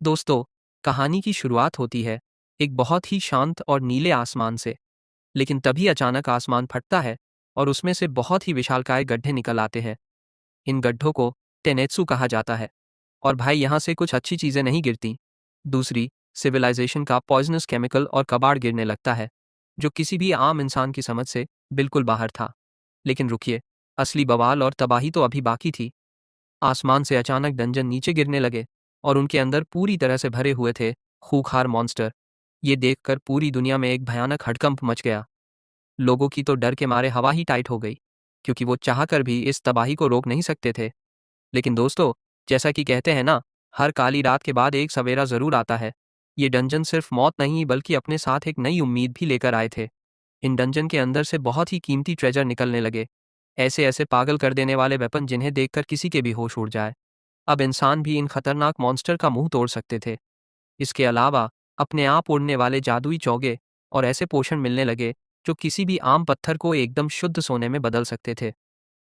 दोस्तों, कहानी की शुरुआत होती है एक बहुत ही शांत और नीले आसमान से। लेकिन तभी अचानक आसमान फटता है और उसमें से बहुत ही विशालकाय गड्ढे निकल आते हैं। इन गड्ढों को टेनेत्सु कहा जाता है। और भाई, यहाँ से कुछ अच्छी चीजें नहीं गिरती। दूसरी सिविलाइजेशन का पॉइजनस केमिकल और कबाड़ गिरने लगता है, जो किसी भी आम इंसान की समझ से बिल्कुल बाहर था। लेकिन रुकिए, असली बवाल और तबाही तो अभी बाकी थी। आसमान से अचानक डंजन नीचे गिरने लगे और उनके अंदर पूरी तरह से भरे हुए थे खूंखार मॉन्स्टर। ये देखकर पूरी दुनिया में एक भयानक हड़कंप मच गया। लोगों की तो डर के मारे हवा ही टाइट हो गई, क्योंकि वो चाहकर भी इस तबाही को रोक नहीं सकते थे। लेकिन दोस्तों, जैसा कि कहते हैं ना, हर काली रात के बाद एक सवेरा जरूर आता है। ये डंजन सिर्फ मौत नहीं बल्कि अपने साथ एक नई उम्मीद भी लेकर आए थे। इन डंजन के अंदर से बहुत ही कीमती ट्रेजर निकलने लगे। ऐसे ऐसे पागल कर देने वाले वेपन जिन्हें देखकर किसी के भी होश उड़ जाए। अब इंसान भी इन खतरनाक मॉन्स्टर का मुंह तोड़ सकते थे। इसके अलावा अपने आप उड़ने वाले जादुई चौगे और ऐसे पोषण मिलने लगे जो किसी भी आम पत्थर को एकदम शुद्ध सोने में बदल सकते थे।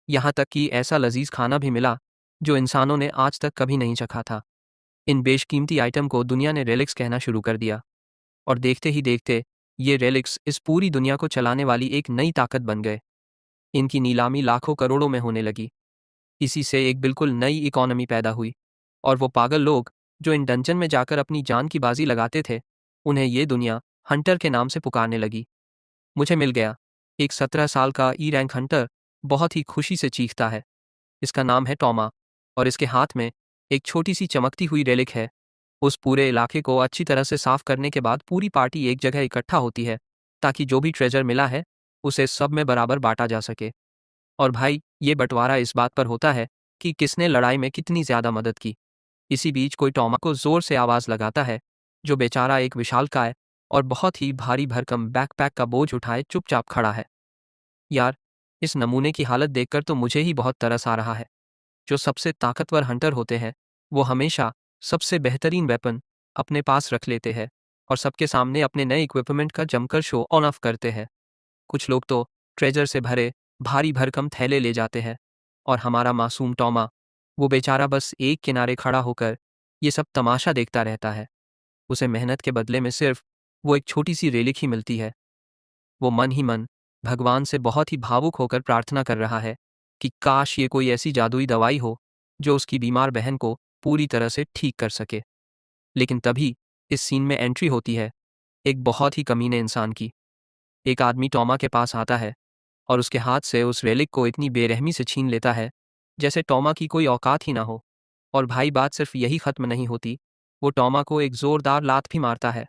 यहाँ तक कि ऐसा लजीज खाना भी मिला जो इंसानों ने आज तक कभी नहीं चखा था। इन बेशकीमती आइटम को दुनिया ने रेलिक्स कहना शुरू कर दिया। और देखते ही देखते ये रेलिक्स इस पूरी दुनिया को चलाने वाली एक नई ताकत बन गए। इनकी नीलामी लाखों करोड़ों में होने लगी। इसी से एक बिल्कुल नई इकोनॉमी पैदा हुई। और वो पागल लोग जो इन डंजन में जाकर अपनी जान की बाजी लगाते थे, उन्हें ये दुनिया हंटर के नाम से पुकारने लगी। मुझे मिल गया। एक 17 साल का ई रैंक हंटर बहुत ही खुशी से चीखता है। इसका नाम है टॉमा। और इसके हाथ में एक छोटी सी चमकती हुई रेलिक है। उस पूरे इलाके को अच्छी तरह से साफ करने के बाद पूरी पार्टी एक जगह इकट्ठा होती है, ताकि जो भी ट्रेजर मिला है उसे सब में बराबर बांटा जा सके। और भाई, ये बंटवारा इस बात पर होता है कि किसने लड़ाई में कितनी ज्यादा मदद की। इसी बीच कोई टॉमा को जोर से आवाज लगाता है, जो बेचारा एक विशालकाय और बहुत ही भारी भरकम बैकपैक का बोझ उठाए चुपचाप खड़ा है। यार, इस नमूने की हालत देखकर तो मुझे ही बहुत तरस आ रहा है। जो सबसे ताकतवर हंटर होते हैं, वो हमेशा सबसे बेहतरीन वेपन अपने पास रख लेते हैं और सबके सामने अपने नए इक्विपमेंट का जमकर शो ऑन ऑफ करते हैं। कुछ लोग तो ट्रेजर से भरे भारी भरकम थैले ले जाते हैं, और हमारा मासूम टॉमा, वो बेचारा बस एक किनारे खड़ा होकर ये सब तमाशा देखता रहता है। उसे मेहनत के बदले में सिर्फ वो एक छोटी सी रेलिक ही मिलती है। वो मन ही मन भगवान से बहुत ही भावुक होकर प्रार्थना कर रहा है कि काश ये कोई ऐसी जादुई दवाई हो जो उसकी बीमार बहन को पूरी तरह से ठीक कर सके। लेकिन तभी इस सीन में एंट्री होती है एक बहुत ही कमीने इंसान की। एक आदमी टॉमा के पास आता है और उसके हाथ से उस रेलिक को इतनी बेरहमी से छीन लेता है जैसे टॉमा की कोई औकात ही ना हो। और भाई, बात सिर्फ यही खत्म नहीं होती, वो टॉमा को एक जोरदार लात भी मारता है।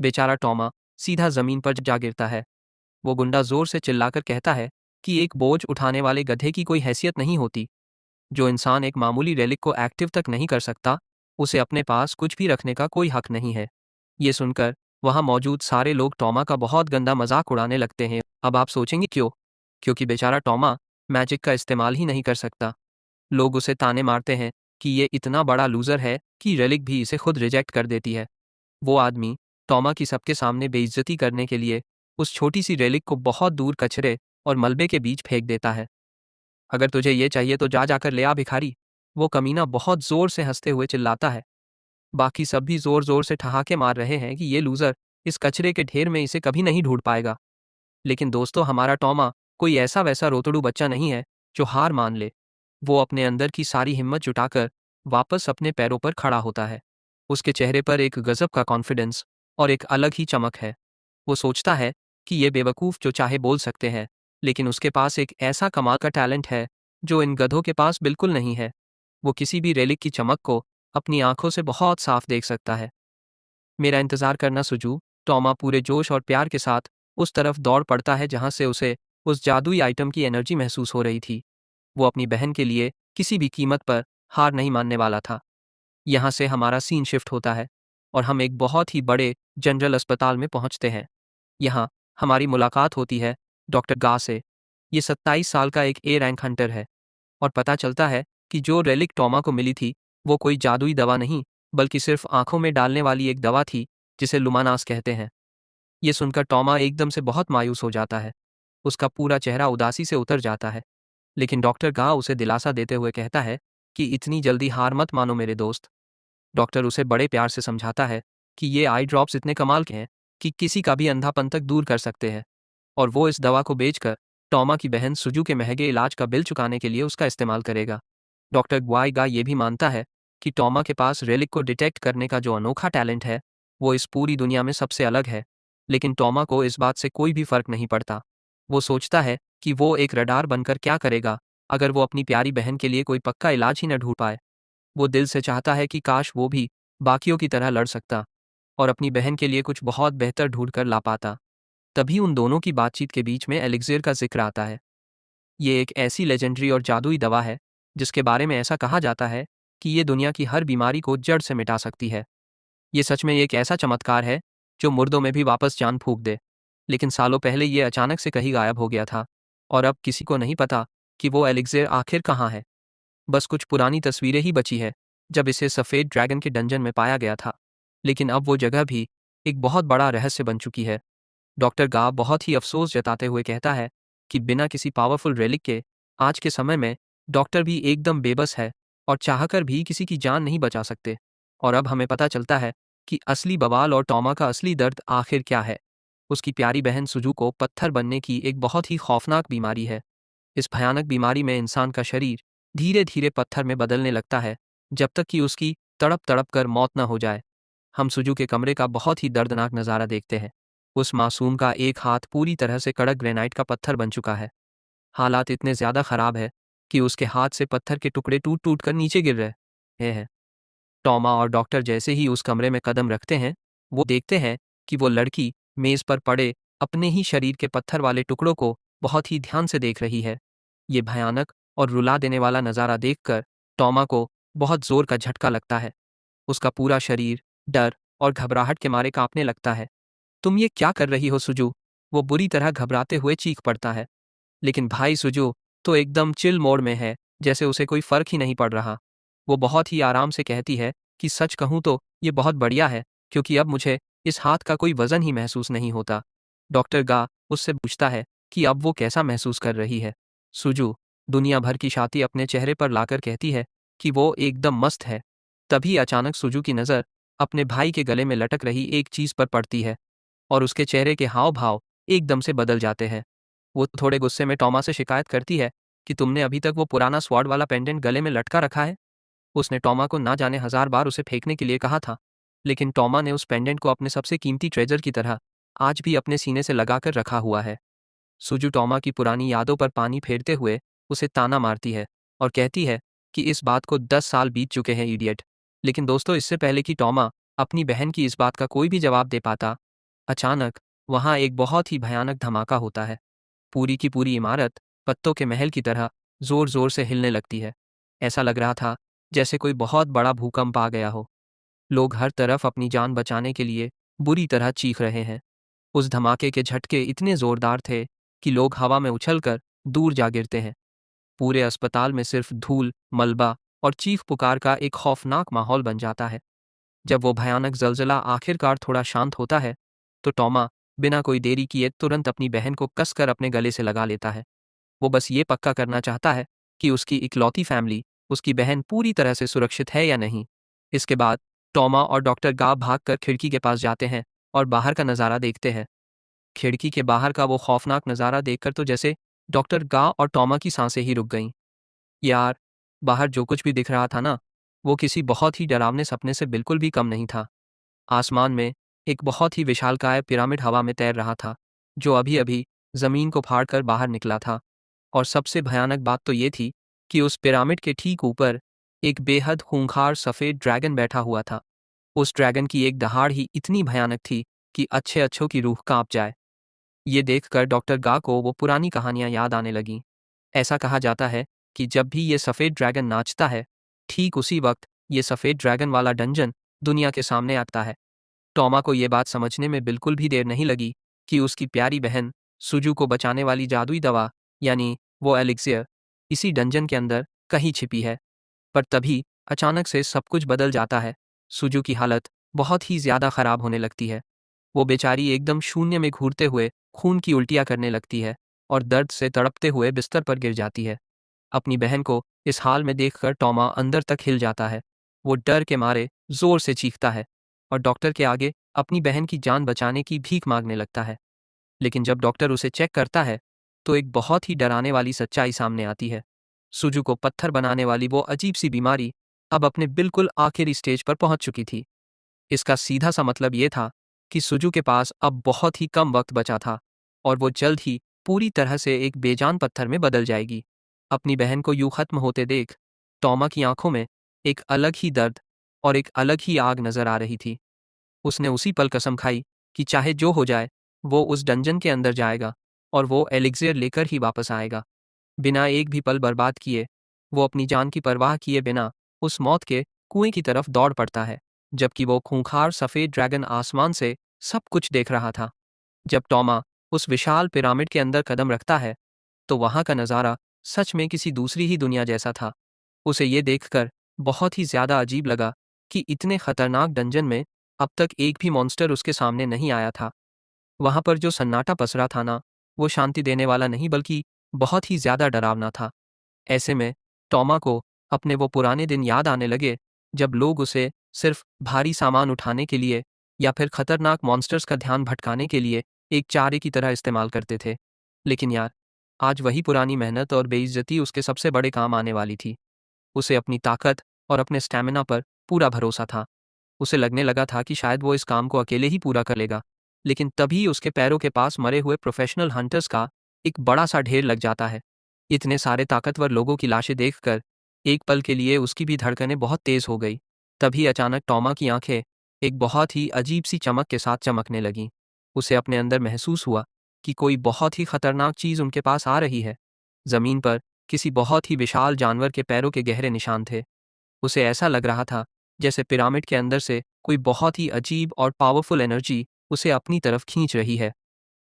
बेचारा टॉमा सीधा जमीन पर जा गिरता है। वो गुंडा जोर से चिल्लाकर कहता है कि एक बोझ उठाने वाले गधे की कोई हैसियत नहीं होती। जो इंसान एक मामूली रेलिक को एक्टिव तक नहीं कर सकता, उसे अपने पास कुछ भी रखने का कोई हक नहीं है। ये सुनकर वहां मौजूद सारे लोग टॉमा का बहुत गंदा मजाक उड़ाने लगते हैं। अब आप सोचेंगे क्यों? क्योंकि बेचारा टॉमा मैजिक का इस्तेमाल ही नहीं कर सकता। लोग उसे ताने मारते हैं कि ये इतना बड़ा लूजर है कि रेलिक भी इसे खुद रिजेक्ट कर देती है। वो आदमी टॉमा की सबके सामने बेइज्जती करने के लिए उस छोटी सी रेलिक को बहुत दूर कचरे और मलबे के बीच फेंक देता है। अगर तुझे ये चाहिए तो जा जाकर ले आ भिखारी, वो कमीना बहुत जोर से हंसते हुए चिल्लाता है। बाकी सब भी जोर जोर से ठहाके मार रहे हैं कि ये लूजर इस कचरे के ढेर में इसे कभी नहीं ढूंढ पाएगा। लेकिन दोस्तों, हमारा टॉमा कोई ऐसा वैसा रोतड़ू बच्चा नहीं है जो हार मान ले। वो अपने अंदर की सारी हिम्मत जुटाकर वापस अपने पैरों पर खड़ा होता है। उसके चेहरे पर एक गजब का कॉन्फिडेंस और एक अलग ही चमक है। वो सोचता है कि ये बेवकूफ़ जो चाहे बोल सकते हैं, लेकिन उसके पास एक ऐसा कमाल का टैलेंट है जो इन गधों के पास बिल्कुल नहीं है। वो किसी भी रेलिक की चमक को अपनी आंखों से बहुत साफ देख सकता है। मेरा इंतजार करना सुजू। टॉमा पूरे जोश और प्यार के साथ उस तरफ दौड़ पड़ता है जहां से उसे उस जादुई आइटम की एनर्जी महसूस हो रही थी। वो अपनी बहन के लिए किसी भी कीमत पर हार नहीं मानने वाला था। यहाँ से हमारा सीन शिफ्ट होता है और हम एक बहुत ही बड़े जनरल अस्पताल में पहुंचते हैं। यहाँ हमारी मुलाकात होती है डॉक्टर गा से। ये 27 साल का एक ए रैंक हंटर है। और पता चलता है कि जो रेलिक टॉमा को मिली थी वो कोई जादुई दवा नहीं, बल्कि सिर्फ आंखों में डालने वाली एक दवा थी जिसे लुमानास कहते हैं। ये सुनकर टॉमा एकदम से बहुत मायूस हो जाता है। उसका पूरा चेहरा उदासी से उतर जाता है। लेकिन डॉक्टर गा उसे दिलासा देते हुए कहता है कि इतनी जल्दी हार मत मानो मेरे दोस्त। डॉक्टर उसे बड़े प्यार से समझाता है कि ये आई ड्रॉप्स इतने कमाल के हैं कि किसी का भी अंधापन तक दूर कर सकते हैं, और वो इस दवा को बेचकर टॉमा की बहन सुजू के महंगे इलाज का बिल चुकाने के लिए उसका इस्तेमाल करेगा। डॉक्टर ग्वाइगा ये भी मानता है कि टॉमा के पास रेलिक को डिटेक्ट करने का जो अनोखा टैलेंट है वो इस पूरी दुनिया में सबसे अलग है, लेकिन टॉमा को इस बात से कोई भी फर्क नहीं पड़ता। वो सोचता है कि वो एक रडार बनकर क्या करेगा अगर वो अपनी प्यारी बहन के लिए कोई पक्का इलाज ही न ढूंढ पाए। वो दिल से चाहता है कि काश वो भी बाकियों की तरह लड़ सकता और अपनी बहन के लिए कुछ बहुत बेहतर ढूंढ कर ला पाता। तभी उन दोनों की बातचीत के बीच में एलिक्सिर का जिक्र आता है। ये एक ऐसी लेजेंडरी और जादुई दवा है जिसके बारे में ऐसा कहा जाता है कि ये दुनिया की हर बीमारी को जड़ से मिटा सकती है। ये सच में एक ऐसा चमत्कार है जो मुर्दों में भी वापस जान फूंक दे। लेकिन सालों पहले ये अचानक से कहीं गायब हो गया था और अब किसी को नहीं पता कि वो एलिक्सिर आखिर कहाँ है। बस कुछ पुरानी तस्वीरें ही बची है जब इसे सफ़ेद ड्रैगन के डंजन में पाया गया था, लेकिन अब वो जगह भी एक बहुत बड़ा रहस्य बन चुकी है। डॉक्टर गा बहुत ही अफसोस जताते हुए कहता है कि बिना किसी पावरफुल रेलिक के आज के समय में डॉक्टर भी एकदम बेबस है और चाहकर भी किसी की जान नहीं बचा सकते। और अब हमें पता चलता है कि असली बवाल और टॉमा का असली दर्द आखिर क्या है। उसकी प्यारी बहन सुजू को पत्थर बनने की एक बहुत ही खौफनाक बीमारी है। इस भयानक बीमारी में इंसान का शरीर धीरे धीरे पत्थर में बदलने लगता है जब तक कि उसकी तड़प तड़प कर मौत न हो जाए। हम सुजू के कमरे का बहुत ही दर्दनाक नज़ारा देखते हैं। उस मासूम का एक हाथ पूरी तरह से कड़क ग्रेनाइट का पत्थर बन चुका है। हालात इतने ज़्यादा ख़राब है कि उसके हाथ से पत्थर के टुकड़े टूट टूट कर नीचे गिर रहे हैं। टॉमा और डॉक्टर जैसे ही उस कमरे में कदम रखते हैं, वो देखते हैं कि वो लड़की मेज़ पर पड़े अपने ही शरीर के पत्थर वाले टुकड़ों को बहुत ही ध्यान से देख रही है। ये भयानक और रुला देने वाला नज़ारा देखकर टॉमा को बहुत ज़ोर का झटका लगता है। उसका पूरा शरीर डर और घबराहट के मारे कांपने लगता है। तुम ये क्या कर रही हो सुजू? वो बुरी तरह घबराते हुए चीख पड़ता है। लेकिन भाई सुजू तो एकदम चिल मोड में है, जैसे उसे कोई फर्क ही नहीं पड़ रहा। वो बहुत ही आराम से कहती है कि सच कहूँ तो ये बहुत बढ़िया है, क्योंकि अब मुझे इस हाथ का कोई वजन ही महसूस नहीं होता। डॉक्टर गा उससे पूछता है कि अब वो कैसा महसूस कर रही है। सुजू दुनिया भर की छाती अपने चेहरे पर लाकर कहती है कि वो एकदम मस्त है। तभी अचानक सुजू की नज़र अपने भाई के गले में लटक रही एक चीज़ पर पड़ती है और उसके चेहरे के हाव भाव एकदम से बदल जाते हैं। वो थोड़े गुस्से में टॉमा से शिकायत करती है कि तुमने अभी तक वो पुराना स्वॉर्ड वाला पेंडेंट गले में लटका रखा है। उसने टॉमा को ना जाने 1000 बार उसे फेंकने के लिए कहा था, लेकिन टॉमा ने उस पेंडेंट को अपने सबसे कीमती ट्रेजर की तरह आज भी अपने सीने से लगाकर रखा हुआ है। सुजू टॉमा की पुरानी यादों पर पानी फेरते हुए उसे ताना मारती है और कहती है कि इस बात को 10 साल बीत चुके हैं इडियट। लेकिन दोस्तों, इससे पहले कि टॉमा अपनी बहन की इस बात का कोई भी जवाब दे पाता, अचानक वहाँ एक बहुत ही भयानक धमाका होता है। पूरी की पूरी इमारत पत्तों के महल की तरह जोर जोर से हिलने लगती है। ऐसा लग रहा था जैसे कोई बहुत बड़ा भूकंप आ गया हो। लोग हर तरफ अपनी जान बचाने के लिए बुरी तरह चीख रहे हैं। उस धमाके के झटके इतने जोरदार थे कि लोग हवा में उछलकर दूर जा गिरते हैं। पूरे अस्पताल में सिर्फ धूल, मलबा और चीख पुकार का एक खौफनाक माहौल बन जाता है। जब वो भयानक जलजला आखिरकार थोड़ा शांत होता है, तो टॉमा बिना कोई देरी किए तुरंत अपनी बहन को कसकर अपने गले से लगा लेता है। वो बस ये पक्का करना चाहता है कि उसकी इकलौती फैमिली, उसकी बहन पूरी तरह से सुरक्षित है या नहीं। इसके बाद टॉमा और डॉक्टर गा भागकर खिड़की के पास जाते हैं और बाहर का नज़ारा देखते हैं। खिड़की के बाहर का वो खौफनाक नज़ारा देखकर तो जैसे डॉक्टर गा और टॉमा की सांसें ही रुक गईं। यार, बाहर जो कुछ भी दिख रहा था ना, वो किसी बहुत ही डरावने सपने से बिल्कुल भी कम नहीं था। आसमान में एक बहुत ही विशालकाय पिरामिड हवा में तैर रहा था, जो अभी अभी जमीन को फाड़कर बाहर निकला था। और सबसे भयानक बात तो ये थी कि उस पिरामिड के ठीक ऊपर एक बेहद खूंखार सफ़ेद ड्रैगन बैठा हुआ था। उस ड्रैगन की एक दहाड़ ही इतनी भयानक थी कि अच्छे अच्छों की रूह कांप जाए। ये देखकर डॉक्टर गा को वो पुरानी कहानियां याद आने लगीं। ऐसा कहा जाता है कि जब भी ये सफ़ेद ड्रैगन नाचता है, ठीक उसी वक्त ये सफ़ेद ड्रैगन वाला डंजन दुनिया के सामने आता है। टॉमा को ये बात समझने में बिल्कुल भी देर नहीं लगी कि उसकी प्यारी बहन सुजू को बचाने वाली जादुई दवा, यानी वो एलिक्सियर, इसी डंजन के अंदर कहीं छिपी है। पर तभी अचानक से सब कुछ बदल जाता है। सुजू की हालत बहुत ही ज़्यादा ख़राब होने लगती है। वो बेचारी एकदम शून्य में घूरते हुए खून की उल्टियाँ करने लगती है और दर्द से तड़पते हुए बिस्तर पर गिर जाती है। अपनी बहन को इस हाल में देखकर टॉमा अंदर तक हिल जाता है। वो डर के मारे जोर से चीखता है और डॉक्टर के आगे अपनी बहन की जान बचाने की भीख मांगने लगता है। लेकिन जब डॉक्टर उसे चेक करता है तो एक बहुत ही डराने वाली सच्चाई सामने आती है। सुजू को पत्थर बनाने वाली वो अजीब सी बीमारी अब अपने बिल्कुल आखिरी स्टेज पर पहुंच चुकी थी। इसका सीधा सा मतलब ये था कि सुजू के पास अब बहुत ही कम वक्त बचा था और वो जल्द ही पूरी तरह से एक बेजान पत्थर में बदल जाएगी। अपनी बहन को यूं खत्म होते देख टॉमा की आंखों में एक अलग ही दर्द और एक अलग ही आग नजर आ रही थी। उसने उसी पल कसम खाई कि चाहे जो हो जाए वो उस डंजन के अंदर जाएगा और वो एलिक्सियर लेकर ही वापस आएगा। बिना एक भी पल बर्बाद किए वो अपनी जान की परवाह किए बिना उस मौत के कुएं की तरफ दौड़ पड़ता है, जबकि वो खूंखार सफेद ड्रैगन आसमान से सब कुछ देख रहा था। जब टॉमा उस विशाल पिरामिड के अंदर कदम रखता है तो वहां का नज़ारा सच में किसी दूसरी ही दुनिया जैसा था। उसे ये देखकर बहुत ही ज्यादा अजीब लगा कि इतने खतरनाक डंजन में अब तक एक भी मॉन्स्टर उसके सामने नहीं आया था। वहां पर जो सन्नाटा पसरा था ना, वो शांति देने वाला नहीं बल्कि बहुत ही ज्यादा डरावना था। ऐसे में टॉमा को अपने वो पुराने दिन याद आने लगे जब लोग उसे सिर्फ भारी सामान उठाने के लिए या फिर खतरनाक मॉन्स्टर्स का ध्यान भटकाने के लिए एक चारे की तरह इस्तेमाल करते थे। लेकिन यार, आज वही पुरानी मेहनत और बेइज्जती उसके सबसे बड़े काम आने वाली थी। उसे अपनी ताकत और अपने स्टैमिना पर पूरा भरोसा था। उसे लगने लगा था कि शायद वो इस काम को अकेले ही पूरा कर लेगा। लेकिन तभी उसके पैरों के पास मरे हुए प्रोफेशनल हंटर्स का एक बड़ा सा ढेर लग जाता है। इतने सारे ताकतवर लोगों की लाशें देखकर एक पल के लिए उसकी भी धड़कनें बहुत तेज हो गई। तभी अचानक टॉमा की आंखें एक बहुत ही अजीब सी चमक के साथ चमकने लगीं। उसे अपने अंदर महसूस हुआ कि कोई बहुत ही खतरनाक चीज उनके पास आ रही है। जमीन पर किसी बहुत ही विशाल जानवर के पैरों के गहरे निशान थे। उसे ऐसा लग रहा था जैसे पिरामिड के अंदर से कोई बहुत ही अजीब और पावरफुल एनर्जी उसे अपनी तरफ खींच रही है।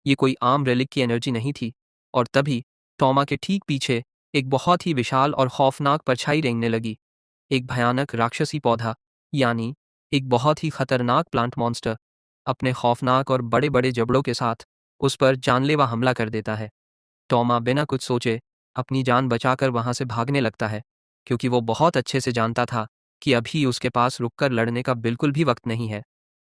ये कोई आम रेलिक की एनर्जी नहीं थी। और तभी टॉमा के ठीक पीछे एक बहुत ही विशाल और खौफनाक परछाई रेंगने लगी। एक भयानक राक्षसी पौधा, यानी एक बहुत ही खतरनाक प्लांट मॉन्स्टर, अपने खौफनाक और बड़े बड़े जबड़ों के साथ उस पर जानलेवा हमला कर देता है। टॉमा बिना कुछ सोचे अपनी जान बचाकर वहां से भागने लगता है, क्योंकि वो बहुत अच्छे से जानता था कि अभी उसके पास रुककर लड़ने का बिल्कुल भी वक्त नहीं है।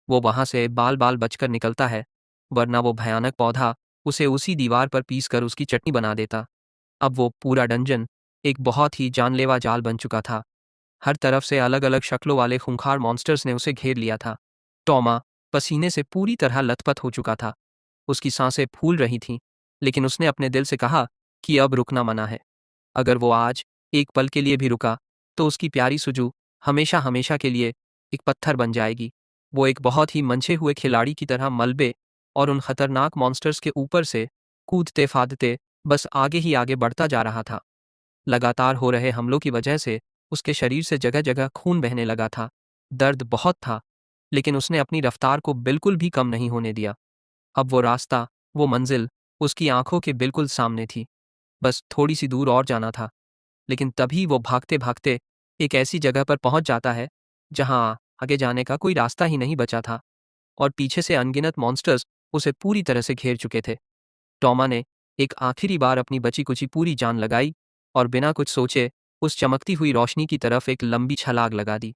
वो वहां से बाल बाल बचकर निकलता है, वरना वो भयानक पौधा उसे उसी दीवार पर पीस कर उसकी चटनी बना देता। अब वो पूरा डंजन एक बहुत ही जानलेवा जाल बन चुका था। हर तरफ से अलग अलग शक्लों वाले खूंखार मॉन्स्टर्स ने उसे घेर लिया था। टॉमा पसीने से पूरी तरह लथपथ हो चुका था। उसकी सांसें फूल रही थीं, लेकिन उसने अपने दिल से कहा कि अब रुकना मना है। अगर वो आज एक पल के लिए भी रुका तो उसकी प्यारी सुजू हमेशा हमेशा के लिए एक पत्थर बन जाएगी। वो एक बहुत ही मंझे हुए खिलाड़ी की तरह मलबे और उन खतरनाक मॉन्स्टर्स के ऊपर से कूदते फादते बस आगे ही आगे बढ़ता जा रहा था। लगातार हो रहे हमलों की वजह से उसके शरीर से जगह जगह खून बहने लगा था। दर्द बहुत था, लेकिन उसने अपनी रफ्तार को बिल्कुल भी कम नहीं होने दिया। अब वो रास्ता, वो मंजिल उसकी आंखों के बिल्कुल सामने थी। बस थोड़ी सी दूर और जाना था। लेकिन तभी वो भागते भागते एक ऐसी जगह पर पहुंच जाता है जहां आगे जाने का कोई रास्ता ही नहीं बचा था और पीछे से अनगिनत मॉन्स्टर्स उसे पूरी तरह से घेर चुके थे। टॉमा ने एक आखिरी बार अपनी बची कुची पूरी जान लगाई और बिना कुछ सोचे उस चमकती हुई रोशनी की तरफ एक लंबी छलांग लगा दी।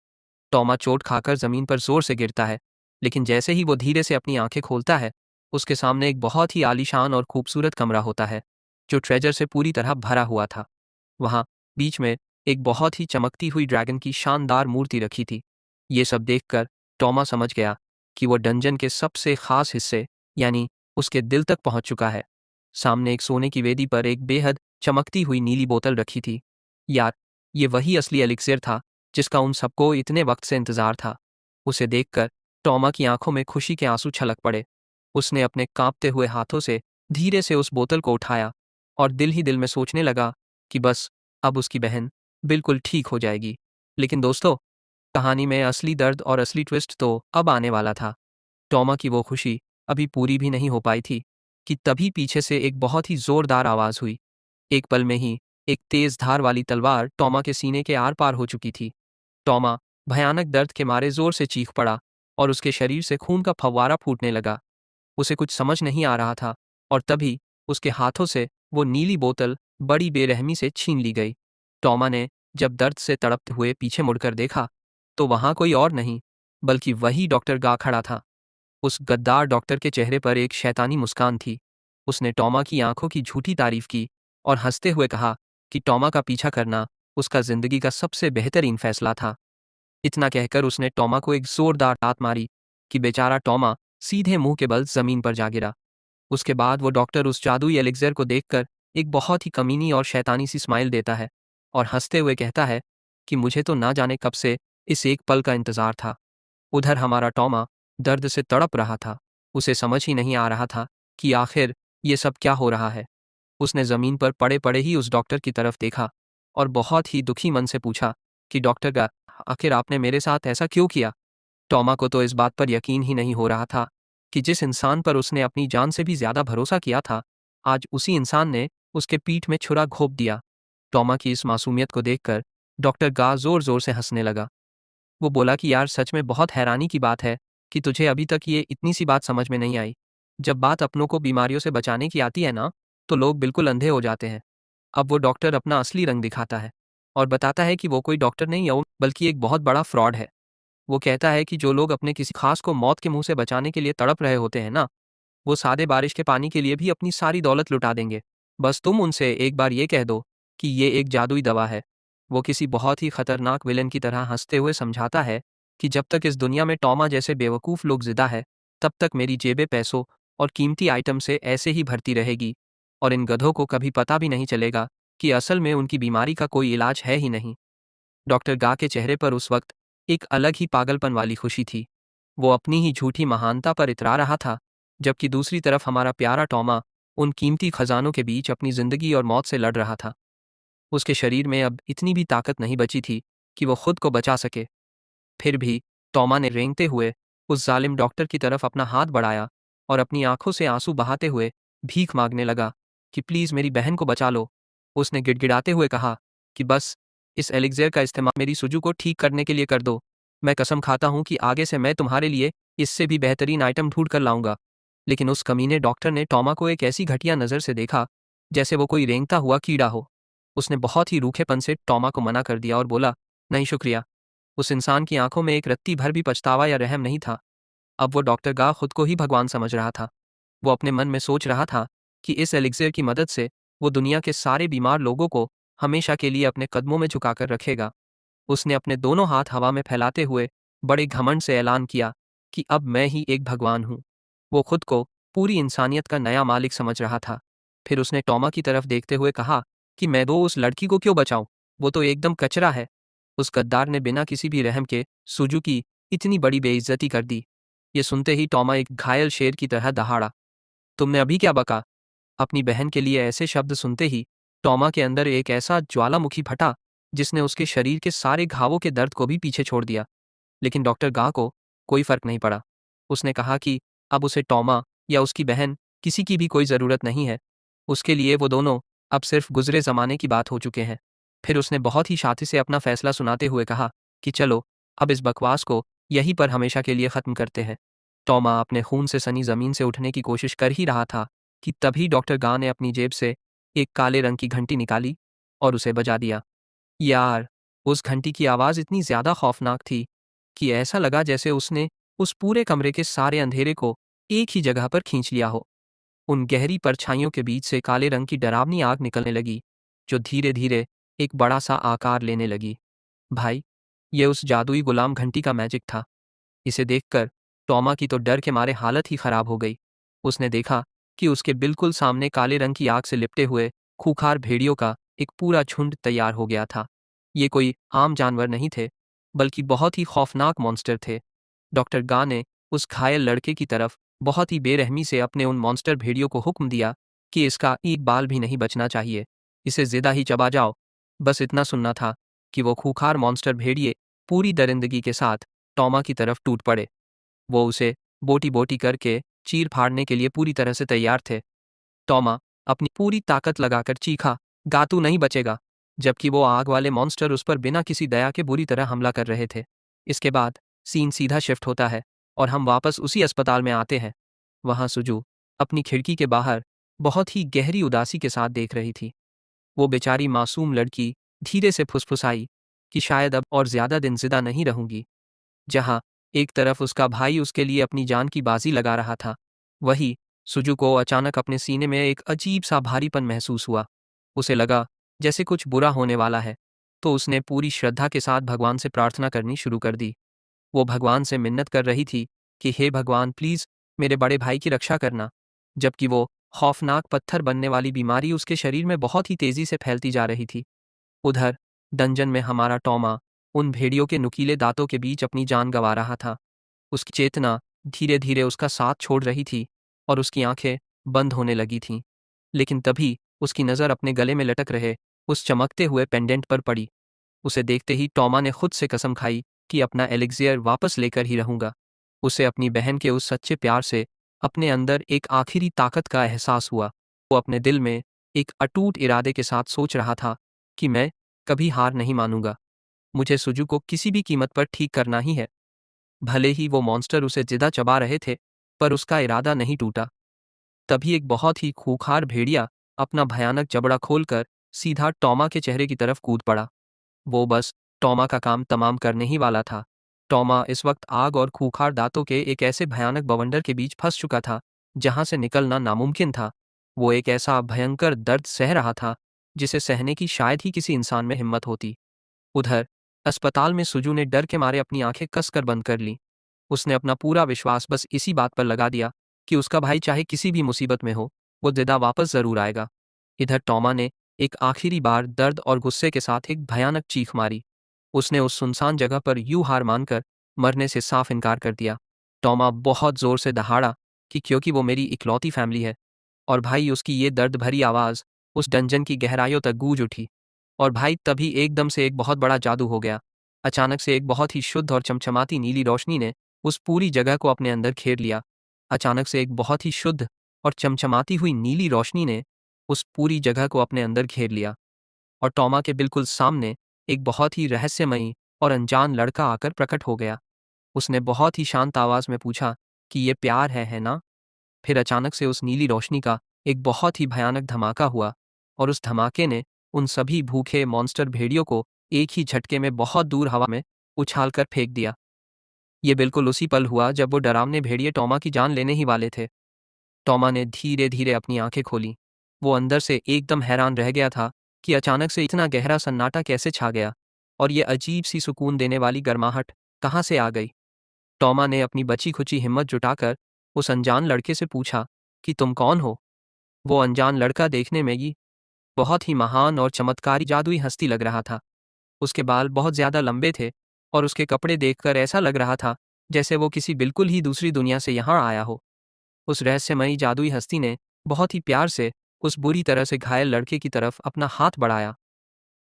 टॉमा चोट खाकर जमीन पर जोर से गिरता है, लेकिन जैसे ही वो धीरे से अपनी आंखें खोलता है, उसके सामने एक बहुत ही आलीशान और खूबसूरत कमरा होता है, जो ट्रेजर से पूरी तरह भरा हुआ था। वहां बीच में एक बहुत ही चमकती हुई ड्रैगन की शानदार मूर्ति रखी थी। ये सब देखकर टॉमा समझ गया कि वो डंजन के सबसे खास हिस्से, यानी उसके दिल तक पहुंच चुका है। सामने एक सोने की वेदी पर एक बेहद चमकती हुई नीली बोतल रखी थी। यार, ये वही असली एलिक्सियर था जिसका उन सबको इतने वक्त से इंतजार था। उसे देखकर टॉमा की आंखों में खुशी के आंसू छलक पड़े। उसने अपने कांपते हुए हाथों से धीरे से उस बोतल को उठाया और दिल ही दिल में सोचने लगा कि बस अब उसकी बहन बिल्कुल ठीक हो जाएगी। लेकिन दोस्तों, कहानी में असली दर्द और असली ट्विस्ट तो अब आने वाला था। टॉमा की वो खुशी अभी पूरी भी नहीं हो पाई थी कि तभी पीछे से एक बहुत ही जोरदार आवाज हुई। एक पल में ही एक तेज धार वाली तलवार टॉमा के सीने के आर पार हो चुकी थी। टॉमा भयानक दर्द के मारे जोर से चीख पड़ा और उसके शरीर से खून का फव्वारा फूटने लगा। उसे कुछ समझ नहीं आ रहा था और तभी उसके हाथों से वो नीली बोतल बड़ी बेरहमी से छीन ली गई। टॉमा ने जब दर्द से तड़पते हुए पीछे मुड़कर देखा तो वहां कोई और नहीं बल्कि वही डॉक्टर गा खड़ा था। उस गद्दार डॉक्टर के चेहरे पर एक शैतानी मुस्कान थी। उसने टॉमा की आंखों की झूठी तारीफ की और हंसते हुए कहा कि टॉमा का पीछा करना उसका जिंदगी का सबसे बेहतरीन फैसला था। इतना कहकर उसने टॉमा को एक जोरदार लात मारी कि बेचारा टॉमा सीधे मुंह के बल जमीन पर जा गिरा। उसके बाद वो डॉक्टर उस जादुई एलिक्ज़र को देखकर एक बहुत ही कमीनी और शैतानी सी स्माइल देता है और हंसते हुए कहता है कि मुझे तो ना जाने कब से इस एक पल का इंतजार था। उधर हमारा टॉमा दर्द से तड़प रहा था। उसे समझ ही नहीं आ रहा था कि आखिर ये सब क्या हो रहा है। उसने जमीन पर पड़े पड़े ही उस डॉक्टर की तरफ देखा और बहुत ही दुखी मन से पूछा कि डॉक्टर गा, आखिर आपने मेरे साथ ऐसा क्यों किया। टॉमा को तो इस बात पर यकीन ही नहीं हो रहा था कि जिस इंसान पर उसने अपनी जान से भी ज्यादा भरोसा किया था, आज उसी इंसान ने उसके पीठ में छुरा घोंप दिया। टॉमा की इस मासूमियत को देखकर डॉक्टर गा जोर जोर से हंसने लगा। वो बोला कि यार सच में बहुत हैरानी की बात है कि तुझे अभी तक ये इतनी सी बात समझ में नहीं आई। जब बात अपनों को बीमारियों से बचाने की आती है ना, तो लोग बिल्कुल अंधे हो जाते हैं। अब वो डॉक्टर अपना असली रंग दिखाता है और बताता है कि वो कोई डॉक्टर नहीं है बल्कि एक बहुत बड़ा फ्रॉड है। वो कहता है कि जो लोग अपने किसी खास को मौत के मुंह से बचाने के लिए तड़प रहे होते हैं ना, वो सादे बारिश के पानी के लिए भी अपनी सारी दौलत लुटा देंगे। बस तुम उनसे एक बार ये कह दो कि ये एक जादुई दवा है। वो किसी बहुत ही खतरनाक विलेन की तरह हंसते हुए समझाता है कि जब तक इस दुनिया में टॉमा जैसे बेवकूफ़ लोग जिंदा है, तब तक मेरी जेबें पैसों और कीमती आइटम से ऐसे ही भरती रहेगी और इन गधों को कभी पता भी नहीं चलेगा कि असल में उनकी बीमारी का कोई इलाज है ही नहीं। डॉक्टर गा के चेहरे पर उस वक्त एक अलग ही पागलपन वाली खुशी थी। वो अपनी ही झूठी महानता पर इतरा रहा था, जबकि दूसरी तरफ हमारा प्यारा टॉमा उन कीमती खजानों के बीच अपनी जिंदगी और मौत से लड़ रहा था। उसके शरीर में अब इतनी भी ताकत नहीं बची थी कि वो खुद को बचा सके। फिर भी टॉमा ने रेंगते हुए उस जालिम डॉक्टर की तरफ अपना हाथ बढ़ाया और अपनी आंखों से आंसू बहाते हुए भीख मांगने लगा कि प्लीज़ मेरी बहन को बचा लो। उसने गिड़गिड़ाते हुए कहा कि बस इस एलिक्ज़र का इस्तेमाल मेरी सुजू को ठीक करने के लिए कर दो। मैं कसम खाता हूँ कि आगे से मैं तुम्हारे लिए इससे भी बेहतरीन आइटम ढूंढ कर लाऊंगा। लेकिन उस कमीने डॉक्टर ने टॉमा को एक ऐसी घटिया नज़र से देखा जैसे वो कोई रेंगता हुआ कीड़ा हो। उसने बहुत ही रूखेपन से टॉमा को मना कर दिया और बोला, नहीं शुक्रिया। उस इंसान की आंखों में एक रत्ती भर भी पछतावा या रहम नहीं था। अब वो डॉक्टर गा खुद को ही भगवान समझ रहा था। वो अपने मन में सोच रहा था कि इस एलिक्ज़र की मदद से वो दुनिया के सारे बीमार लोगों को हमेशा के लिए अपने कदमों में झुकाकर रखेगा। उसने अपने दोनों हाथ हवा में फैलाते हुए बड़े घमंड से ऐलान किया कि अब मैं ही एक भगवान हूँ। वो खुद को पूरी इंसानियत का नया मालिक समझ रहा था। फिर उसने टॉमा की तरफ देखते हुए कहा कि मैं दो उस लड़की को क्यों बचाऊं, वो तो एकदम कचरा है। उस गद्दार ने बिना किसी भी रहम के सुजू की इतनी बड़ी बेइज्जती कर दी। ये सुनते ही टॉमा एक घायल शेर की तरह दहाड़ा, तुमने अभी क्या बका। अपनी बहन के लिए ऐसे शब्द सुनते ही टॉमा के अंदर एक ऐसा ज्वालामुखी फटा जिसने उसके शरीर के सारे घावों के दर्द को भी पीछे छोड़ दिया। लेकिन डॉक्टर गा को कोई फर्क नहीं पड़ा। उसने कहा कि अब उसे टॉमा या उसकी बहन किसी की भी कोई ज़रूरत नहीं है। उसके लिए वो दोनों अब सिर्फ गुजरे ज़माने की बात हो चुके हैं। फिर उसने बहुत ही शांति से अपना फैसला सुनाते हुए कहा कि चलो अब इस बकवास को यहीं पर हमेशा के लिए ख़त्म करते हैं। टॉमा अपने खून से सनी ज़मीन से उठने की कोशिश कर ही रहा था कि तभी डॉक्टर गा ने अपनी जेब से एक काले रंग की घंटी निकाली और उसे बजा दिया। यार, उस घंटी की आवाज़ इतनी ज़्यादा खौफनाक थी कि ऐसा लगा जैसे उसने उस पूरे कमरे के सारे अंधेरे को एक ही जगह पर खींच लिया हो। उन गहरी परछाइयों के बीच से काले रंग की डरावनी आग निकलने लगी, जो धीरे धीरे एक बड़ा सा आकार लेने लगी। भाई, ये उस जादुई गुलाम घंटी का मैजिक था। इसे देखकर टॉमा की तो डर के मारे हालत ही खराब हो गई। उसने देखा कि उसके बिल्कुल सामने काले रंग की आग से लिपटे हुए खूंखार भेड़ियों का एक पूरा झुंड तैयार हो गया था। ये कोई आम जानवर नहीं थे, बल्कि बहुत ही खौफनाक मॉन्स्टर थे। डॉक्टर गा ने उस घायल लड़के की तरफ बहुत ही बेरहमी से अपने उन मॉन्स्टर भेड़ियों को हुक्म दिया कि इसका एक बाल भी नहीं बचना चाहिए, इसे ज़िंदा ही चबा जाओ। बस इतना सुनना था कि वो खूंखार मॉन्स्टर भेड़िए पूरी दरिंदगी के साथ टॉमा की तरफ टूट पड़े। वो उसे बोटी बोटी करके चीर फाड़ने के लिए पूरी तरह से तैयार थे। टॉमा अपनी पूरी ताकत लगाकर चीखा, गातू नहीं बचेगा, जबकि वो आग वाले मॉन्स्टर उस पर बिना किसी दया के बुरी तरह हमला कर रहे थे। इसके बाद सीन सीधा शिफ्ट होता है और हम वापस उसी अस्पताल में आते हैं। वहाँ सुजू अपनी खिड़की के बाहर बहुत ही गहरी उदासी के साथ देख रही थी। वो बेचारी मासूम लड़की धीरे से फुसफुसाई, कि शायद अब और ज़्यादा दिन जिंदा नहीं रहूंगी। जहाँ एक तरफ उसका भाई उसके लिए अपनी जान की बाजी लगा रहा था, वहीं सुजू को अचानक अपने सीने में एक अजीब सा भारीपन महसूस हुआ। उसे लगा जैसे कुछ बुरा होने वाला है, तो उसने पूरी श्रद्धा के साथ भगवान से प्रार्थना करनी शुरू कर दी। वो भगवान से मिन्नत कर रही थी कि हे भगवान, प्लीज़ मेरे बड़े भाई की रक्षा करना। जबकि वो खौफनाक पत्थर बनने वाली बीमारी उसके शरीर में बहुत ही तेज़ी से फैलती जा रही थी। उधर डंजन में हमारा टॉमा उन भेड़ियों के नुकीले दांतों के बीच अपनी जान गंवा रहा था। उसकी चेतना धीरे धीरे उसका साथ छोड़ रही थी और उसकी आंखें बंद होने लगी थीं। लेकिन तभी उसकी नज़र अपने गले में लटक रहे उस चमकते हुए पेंडेंट पर पड़ी। उसे देखते ही टॉमा ने खुद से कसम खाई कि अपना एलिक्सियर वापस लेकर ही रहूंगा। उसे अपनी बहन के उस सच्चे प्यार से अपने अंदर एक आखिरी ताकत का एहसास हुआ। वो अपने दिल में एक अटूट इरादे के साथ सोच रहा था कि मैं कभी हार नहीं मानूंगा। मुझे सुजू को किसी भी कीमत पर ठीक करना ही है। भले ही वो मॉन्स्टर उसे जिदा चबा रहे थे, पर उसका इरादा नहीं टूटा। तभी एक बहुत ही खूंखार भेड़िया अपना भयानक जबड़ा खोलकर सीधा टॉमा के चेहरे की तरफ कूद पड़ा। वो बस टॉमा का काम तमाम करने ही वाला था। टॉमा इस वक्त आग और खूंखार दांतों के एक ऐसे भयानक बवंडर के बीच फंस चुका था जहां से निकलना नामुमकिन था। वो एक ऐसा भयंकर दर्द सह रहा था जिसे सहने की शायद ही किसी इंसान में हिम्मत होती। उधर अस्पताल में सुजू ने डर के मारे अपनी आंखें कसकर बंद कर लीं। उसने अपना पूरा विश्वास बस इसी बात पर लगा दिया कि उसका भाई चाहे किसी भी मुसीबत में हो, वो जिदा वापस जरूर आएगा। इधर टॉमा ने एक आखिरी बार दर्द और गुस्से के साथ एक भयानक चीख मारी। उसने उस सुनसान जगह पर यूं हार मानकर मरने से साफ इनकार कर दिया। टॉमा बहुत जोर से दहाड़ा कि क्योंकि वो मेरी इकलौती फैमिली है। और भाई, उसकी ये दर्द भरी आवाज़ उस डंजन की गहराइयों तक गूंज उठी। और भाई, तभी एकदम से एक बहुत बड़ा जादू हो गया। अचानक से एक बहुत ही शुद्ध और चमचमाती नीली रोशनी ने उस पूरी जगह को अपने अंदर घेर लिया। अचानक से एक बहुत ही शुद्ध और चमचमाती हुई नीली रोशनी ने उस पूरी जगह को अपने अंदर घेर लिया। और टॉमा के बिल्कुल सामने एक बहुत ही रहस्यमयी और अनजान लड़का आकर प्रकट हो गया। उसने बहुत ही शांत आवाज में पूछा कि ये प्यार है ना? फिर अचानक से उस नीली रोशनी का एक बहुत ही भयानक धमाका हुआ और उस धमाके ने उन सभी भूखे मॉन्स्टर भेड़ियों को एक ही झटके में बहुत दूर हवा में उछालकर फेंक दिया। ये बिल्कुल उसी पल हुआ जब वो डरावने भेड़िए टॉमा की जान लेने ही वाले थे। टॉमा ने धीरे धीरे अपनी आंखें खोली। वो अंदर से एकदम हैरान रह गया था कि अचानक से इतना गहरा सन्नाटा कैसे छा गया और ये अजीब सी सुकून देने वाली गर्माहट कहाँ से आ गई। टॉमा ने अपनी बची खुची हिम्मत जुटाकर उस अनजान लड़के से पूछा कि तुम कौन हो? वो अनजान लड़का देखने में ही बहुत ही महान और चमत्कारी जादुई हस्ती लग रहा था। उसके बाल बहुत ज्यादा लंबे थे और उसके कपड़े देखकर ऐसा लग रहा था जैसे वो किसी बिल्कुल ही दूसरी दुनिया से यहाँ आया हो। उस रहस्यमयी जादुई हस्ती ने बहुत ही प्यार से उस बुरी तरह से घायल लड़के की तरफ अपना हाथ बढ़ाया।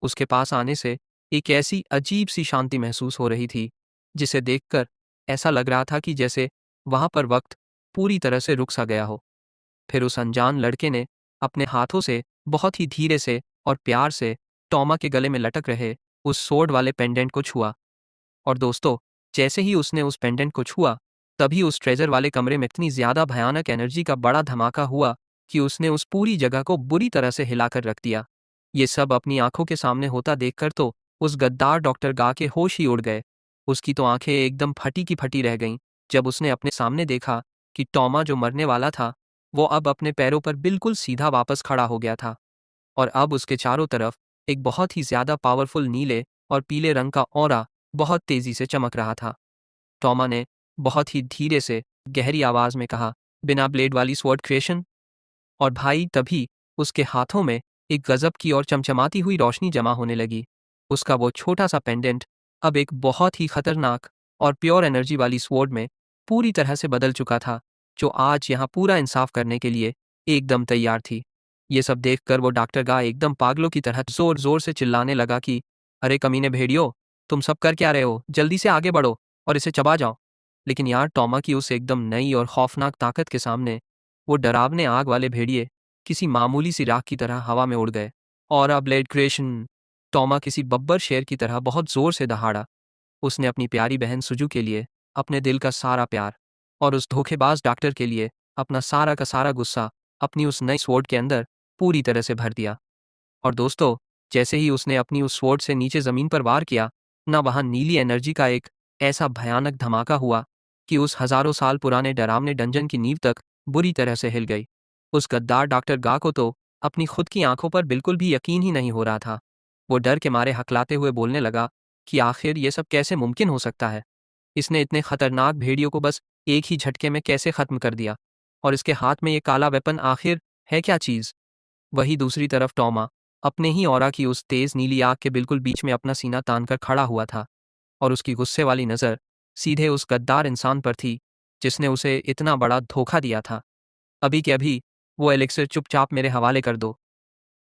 उसके पास आने से एक ऐसी अजीब सी शांति महसूस हो रही थी जिसे देखकर ऐसा लग रहा था कि जैसे वहां पर वक्त पूरी तरह से रुक सा गया हो। फिर उस अनजान लड़के ने अपने हाथों से बहुत ही धीरे से और प्यार से टॉमा के गले में लटक रहे उस सोड वाले पेंडेंट को छुआ। और दोस्तों, जैसे ही उसने उस पेंडेंट को छुआ, तभी उस ट्रेजर वाले कमरे में इतनी ज्यादा भयानक एनर्जी का बड़ा धमाका हुआ कि उसने उस पूरी जगह को बुरी तरह से हिलाकर रख दिया। ये सब अपनी आंखों के सामने होता देखकर तो उस गद्दार डॉक्टर गा के होश ही उड़ गए। उसकी तो आंखें एकदम फटी की फटी रह गईं जब उसने अपने सामने देखा कि टॉमा जो मरने वाला था, वो अब अपने पैरों पर बिल्कुल सीधा वापस खड़ा हो गया था। और अब उसके चारों तरफ एक बहुत ही ज्यादा पावरफुल नीले और पीले रंग का ऑरा बहुत तेजी से चमक रहा था। टॉमा ने बहुत ही धीरे से गहरी आवाज में कहा, बिना ब्लेड वाली स्वॉर्ड क्रिएशन। और भाई, तभी उसके हाथों में एक गजब की और चमचमाती हुई रोशनी जमा होने लगी। उसका वो छोटा सा पेंडेंट अब एक बहुत ही खतरनाक और प्योर एनर्जी वाली स्वॉर्ड में पूरी तरह से बदल चुका था, जो आज यहाँ पूरा इंसाफ करने के लिए एकदम तैयार थी। ये सब देखकर वो डॉक्टर गा एकदम पागलों की तरह जोर जोर से चिल्लाने लगा कि अरे कमीने भेड़ियो, तुम सब कर क्या रहे हो? जल्दी से आगे बढ़ो और इसे चबा जाओ। लेकिन यार, टॉमा की उस एकदम नई और खौफनाक ताकत के सामने वो डरावने आग वाले भेड़िए किसी मामूली सी राख की तरह हवा में उड़ गए। और अब ब्लेड क्रिएशन। टॉमा किसी बब्बर शेर की तरह बहुत जोर से दहाड़ा। उसने अपनी प्यारी बहन सुजू के लिए अपने दिल का सारा प्यार और उस धोखेबाज डॉक्टर के लिए अपना सारा का सारा गुस्सा अपनी उस नई स्वॉर्ड के अंदर पूरी तरह से भर दिया। और दोस्तों, जैसे ही उसने अपनी उस स्वॉर्ड से नीचे जमीन पर वार किया, न वहां नीली एनर्जी का एक ऐसा भयानक धमाका हुआ कि उस हजारों साल पुराने डरावने डंजन की नींव तक बुरी तरह से हिल गई। उस गद्दार डॉक्टर गा को तो अपनी खुद की आंखों पर बिल्कुल भी यकीन ही नहीं हो रहा था। वो डर के मारे हकलाते हुए बोलने लगा कि आखिर ये सब कैसे मुमकिन हो सकता है। इसने इतने खतरनाक भेड़ियों को बस एक ही झटके में कैसे खत्म कर दिया, और इसके हाथ में ये काला वेपन आखिर है क्या चीज। वही दूसरी तरफ टॉमा अपने ही ऑरा की उस तेज नीली आग के बिल्कुल बीच में अपना सीना तानकर खड़ा हुआ था, और उसकी गुस्से वाली नजर सीधे उस गद्दार इंसान पर थी जिसने उसे इतना बड़ा धोखा दिया था। अभी के अभी वो एलिक्सिर चुपचाप मेरे हवाले कर दो।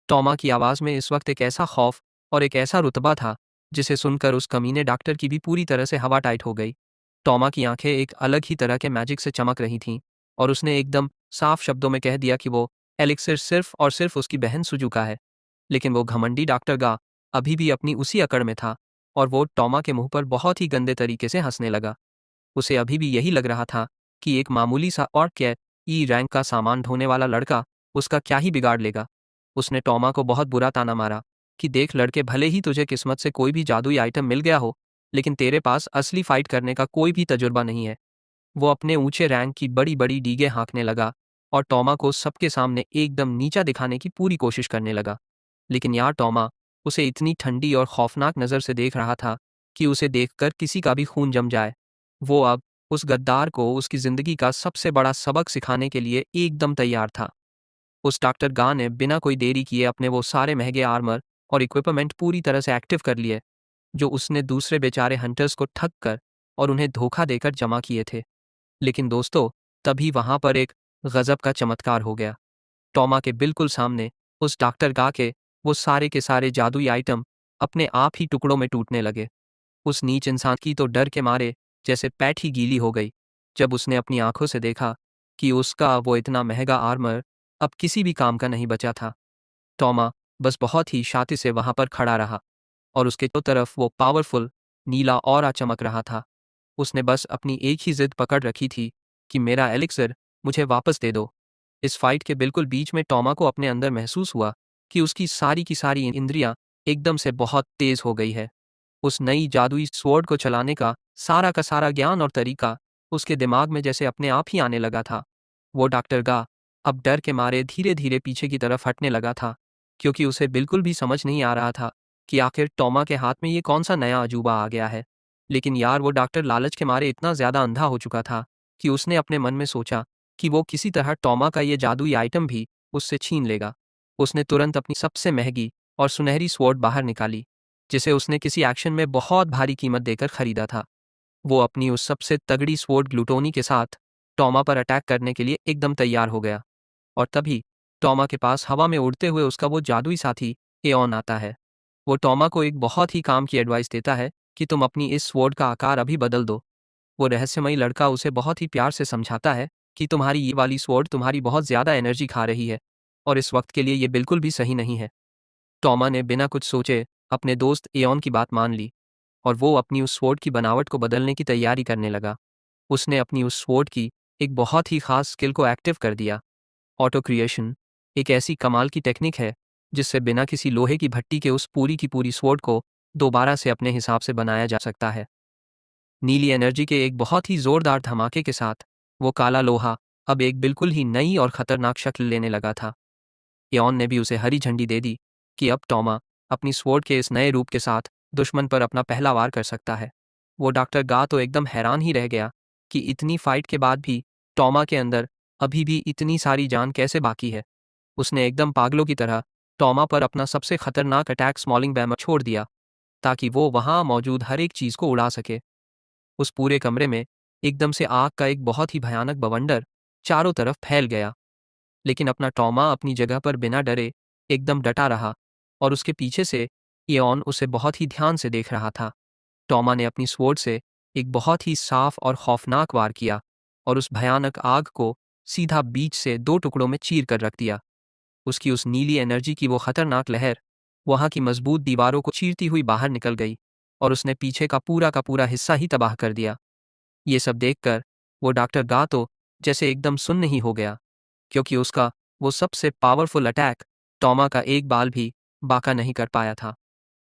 टॉमा की आवाज में इस वक्त एक ऐसा खौफ और एक ऐसा रुतबा था जिसे सुनकर उस कमीने डॉक्टर की भी पूरी तरह से हवा टाइट हो गई। टॉमा की आंखें एक अलग ही तरह के मैजिक से चमक रही थीं, और उसने एकदम साफ शब्दों में कह दिया कि वो एलिक्सिर सिर्फ और सिर्फ उसकी बहन सुजू का है। लेकिन वो घमंडी डॉक्टर गा अभी भी अपनी उसी अकड़ में था, और वो टॉमा के मुंह पर बहुत ही गंदे तरीके से हंसने लगा। उसे अभी भी यही लग रहा था कि एक मामूली सा और क्या ई रैंक का सामान ढोने वाला लड़का उसका क्या ही बिगाड़ लेगा। उसने टॉमा को बहुत बुरा ताना मारा कि देख लड़के, भले ही तुझे किस्मत से कोई भी जादुई आइटम मिल गया हो, लेकिन तेरे पास असली फाइट करने का कोई भी तजुर्बा नहीं है। वो अपने ऊंचे रैंक की बड़ी बड़ी डीगे हाँकने लगा और टॉमा को सबके सामने एकदम नीचा दिखाने की पूरी कोशिश करने लगा। लेकिन यार, टॉमा उसे इतनी ठंडी और खौफनाक नज़र से देख रहा था कि उसे देखकर किसी का भी खून जम जाए। वो अब उस गद्दार को उसकी जिंदगी का सबसे बड़ा सबक सिखाने के लिए एकदम तैयार था। उस डॉक्टर गा ने बिना कोई देरी किए अपने वो सारे महंगे आर्मर और इक्विपमेंट पूरी तरह से एक्टिव कर लिए जो उसने दूसरे बेचारे हंटर्स को ठग कर और उन्हें धोखा देकर जमा किए थे। लेकिन दोस्तों, तभी वहां पर एक गजब का चमत्कार हो गया। टॉमा के बिल्कुल सामने उस डॉक्टर गा के वो सारे के सारे जादुई आइटम अपने आप ही टुकड़ों में टूटने लगे। उस नीच इंसान की तो डर के मारे जैसे पैठ ही गीली हो गई जब उसने अपनी आंखों से देखा कि उसका वो इतना महंगा आर्मर अब किसी भी काम का नहीं बचा था। टॉमा बस बहुत ही शांति से वहां पर खड़ा रहा, और उसके चारों तरफ वो पावरफुल नीला ऑरा चमक रहा था। उसने बस अपनी एक ही जिद पकड़ रखी थी कि मेरा एलिक्सर मुझे वापस दे दो। इस फाइट के बिल्कुल बीच में टॉमा को अपने अंदर महसूस हुआ कि उसकी सारी की सारी इंद्रियां एकदम से बहुत तेज हो गई है। उस नई जादुई स्वॉर्ड को चलाने का सारा ज्ञान और तरीका उसके दिमाग में जैसे अपने आप ही आने लगा था। वो डॉक्टर गा अब डर के मारे धीरे धीरे पीछे की तरफ हटने लगा था, क्योंकि उसे बिल्कुल भी समझ नहीं आ रहा था कि आखिर टॉमा के हाथ में ये कौन सा नया अजूबा आ गया है। लेकिन यार, वो डॉक्टर लालच के मारे इतना ज्यादा अंधा हो चुका था कि उसने अपने मन में सोचा कि वो किसी तरह टॉमा का ये जादुई आइटम भी उससे छीन लेगा। उसने तुरंत अपनी सबसे महंगी और सुनहरी स्वॉर्ड बाहर निकाली, जिसे उसने किसी एक्शन में बहुत भारी कीमत देकर खरीदा था। वो अपनी उस सबसे तगड़ी स्वॉर्ड ग्लूटोनी के साथ टॉमा पर अटैक करने के लिए एकदम तैयार हो गया। और तभी टॉमा के पास हवा में उड़ते हुए उसका वो जादुई साथी एऑन आता है। वो टॉमा को एक बहुत ही काम की एडवाइस देता है कि तुम अपनी इस स्वॉर्ड का आकार अभी बदल दो। वो रहस्यमयी लड़का उसे बहुत ही प्यार से समझाता है कि तुम्हारी ये वाली स्वॉर्ड तुम्हारी बहुत ज़्यादा एनर्जी खा रही है, और इस वक्त के लिए ये बिल्कुल भी सही नहीं है। टॉमा ने बिना कुछ सोचे अपने दोस्त एऑन की बात मान ली, और वो अपनी उस स्वॉर्ड की बनावट को बदलने की तैयारी करने लगा। उसने अपनी उस स्वॉर्ड की एक बहुत ही खास स्किल को एक्टिव कर दिया। ऑटो क्रिएशन एक ऐसी कमाल की टेक्निक है जिससे बिना किसी लोहे की भट्टी के उस पूरी की पूरी स्वॉर्ड को दोबारा से अपने हिसाब से बनाया जा सकता है। नीली एनर्जी के एक बहुत ही जोरदार धमाके के साथ वो काला लोहा अब एक बिल्कुल ही नई और खतरनाक शक्ल लेने लगा था। एऑन ने भी उसे हरी झंडी दे दी कि अब टॉमा अपनी स्वॉर्ड के इस नए रूप के साथ दुश्मन पर अपना पहला वार कर सकता है। वो डॉक्टर गा तो एकदम हैरान ही रह गया कि इतनी फाइट के बाद भी टॉमा के अंदर अभी भी इतनी सारी जान कैसे बाकी है। उसने एकदम पागलों की तरह टॉमा पर अपना सबसे खतरनाक अटैक स्मॉलिंग बैमर छोड़ दिया ताकि वो वहां मौजूद हर एक चीज को उड़ा सके। उस पूरे कमरे में एकदम से आग का एक बहुत ही भयानक बवंडर चारों तरफ फैल गया। लेकिन अपना टॉमा अपनी जगह पर बिना डरे एकदम डटा रहा, और उसके पीछे से एऑन उसे बहुत ही ध्यान से देख रहा था। टॉमा ने अपनी स्वॉर्ड से एक बहुत ही साफ और खौफनाक वार किया और उस भयानक आग को सीधा बीच से दो टुकड़ों में चीर कर रख दिया। उसकी उस नीली एनर्जी की वो खतरनाक लहर वहां की मजबूत दीवारों को चीरती हुई बाहर निकल गई, और उसने पीछे का पूरा हिस्सा ही तबाह कर दिया। ये सब देखकर वो डॉक्टर गा तो जैसे एकदम सुन्न ही हो गया, क्योंकि उसका वो सबसे पावरफुल अटैक टॉमा का एक बाल भी बाका नहीं कर पाया था।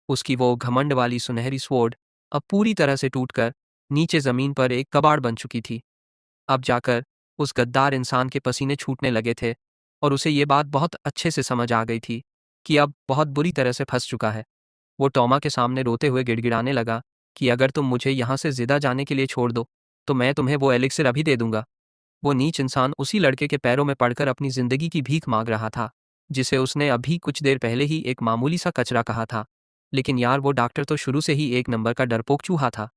उसकी वो घमंड वाली सुनहरी स्वॉर्ड अब पूरी तरह से टूटकर नीचे जमीन पर एक कबाड़ बन चुकी थी। अब जाकर उस गद्दार इंसान के पसीने छूटने लगे थे और उसे ये बात बहुत अच्छे से समझ आ गई थी कि अब बहुत बुरी तरह से फंस चुका है। वो टॉमा के सामने रोते हुए गिड़गिड़ाने लगा कि अगर तुम मुझे यहाँ से जिंदा जाने के लिए छोड़ दो तो मैं तुम्हें वो एलिक्सिर अभी दे दूंगा। वो नीच इंसान उसी लड़के के पैरों में पड़कर अपनी जिंदगी की भीख मांग रहा था, जिसे उसने अभी कुछ देर पहले ही एक मामूली सा कचरा कहा था। लेकिन यार वो डॉक्टर तो शुरू से ही एक नंबर का डरपोक चूहा था।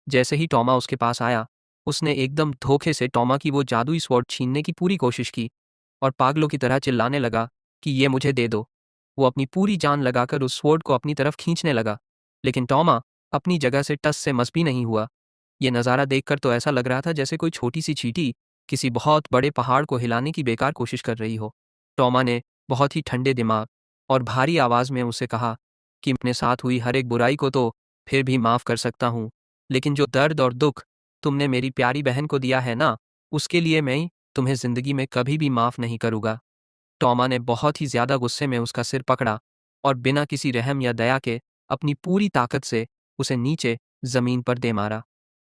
जैसे ही टॉमा उसके पास आया, उसने एकदम धोखे से टॉमा की वो जादुई स्वॉर्ड छीनने की पूरी कोशिश की और पागलों की तरह चिल्लाने लगा कि ये मुझे दे दो। वो अपनी पूरी जान लगाकर उस स्वॉर्ड को अपनी तरफ खींचने लगा, लेकिन टॉमा अपनी जगह से टस से मस भी नहीं हुआ। ये नज़ारा देखकर तो ऐसा लग रहा था जैसे कोई छोटी सी चींटी किसी बहुत बड़े पहाड़ को हिलाने की बेकार कोशिश कर रही हो। टॉमा ने बहुत ही ठंडे दिमाग और भारी आवाज़ में उसे कहा कि अपने साथ हुई हर एक बुराई को तो फिर भी माफ़ कर सकता हूँ, लेकिन जो दर्द और दुख तुमने मेरी प्यारी बहन को दिया है ना, उसके लिए मैं तुम्हें ज़िंदगी में कभी भी माफ़ नहीं करूँगा। टॉमा ने बहुत ही ज़्यादा गुस्से में उसका सिर पकड़ा और बिना किसी रहम या दया के अपनी पूरी ताकत से उसे नीचे ज़मीन पर दे मारा।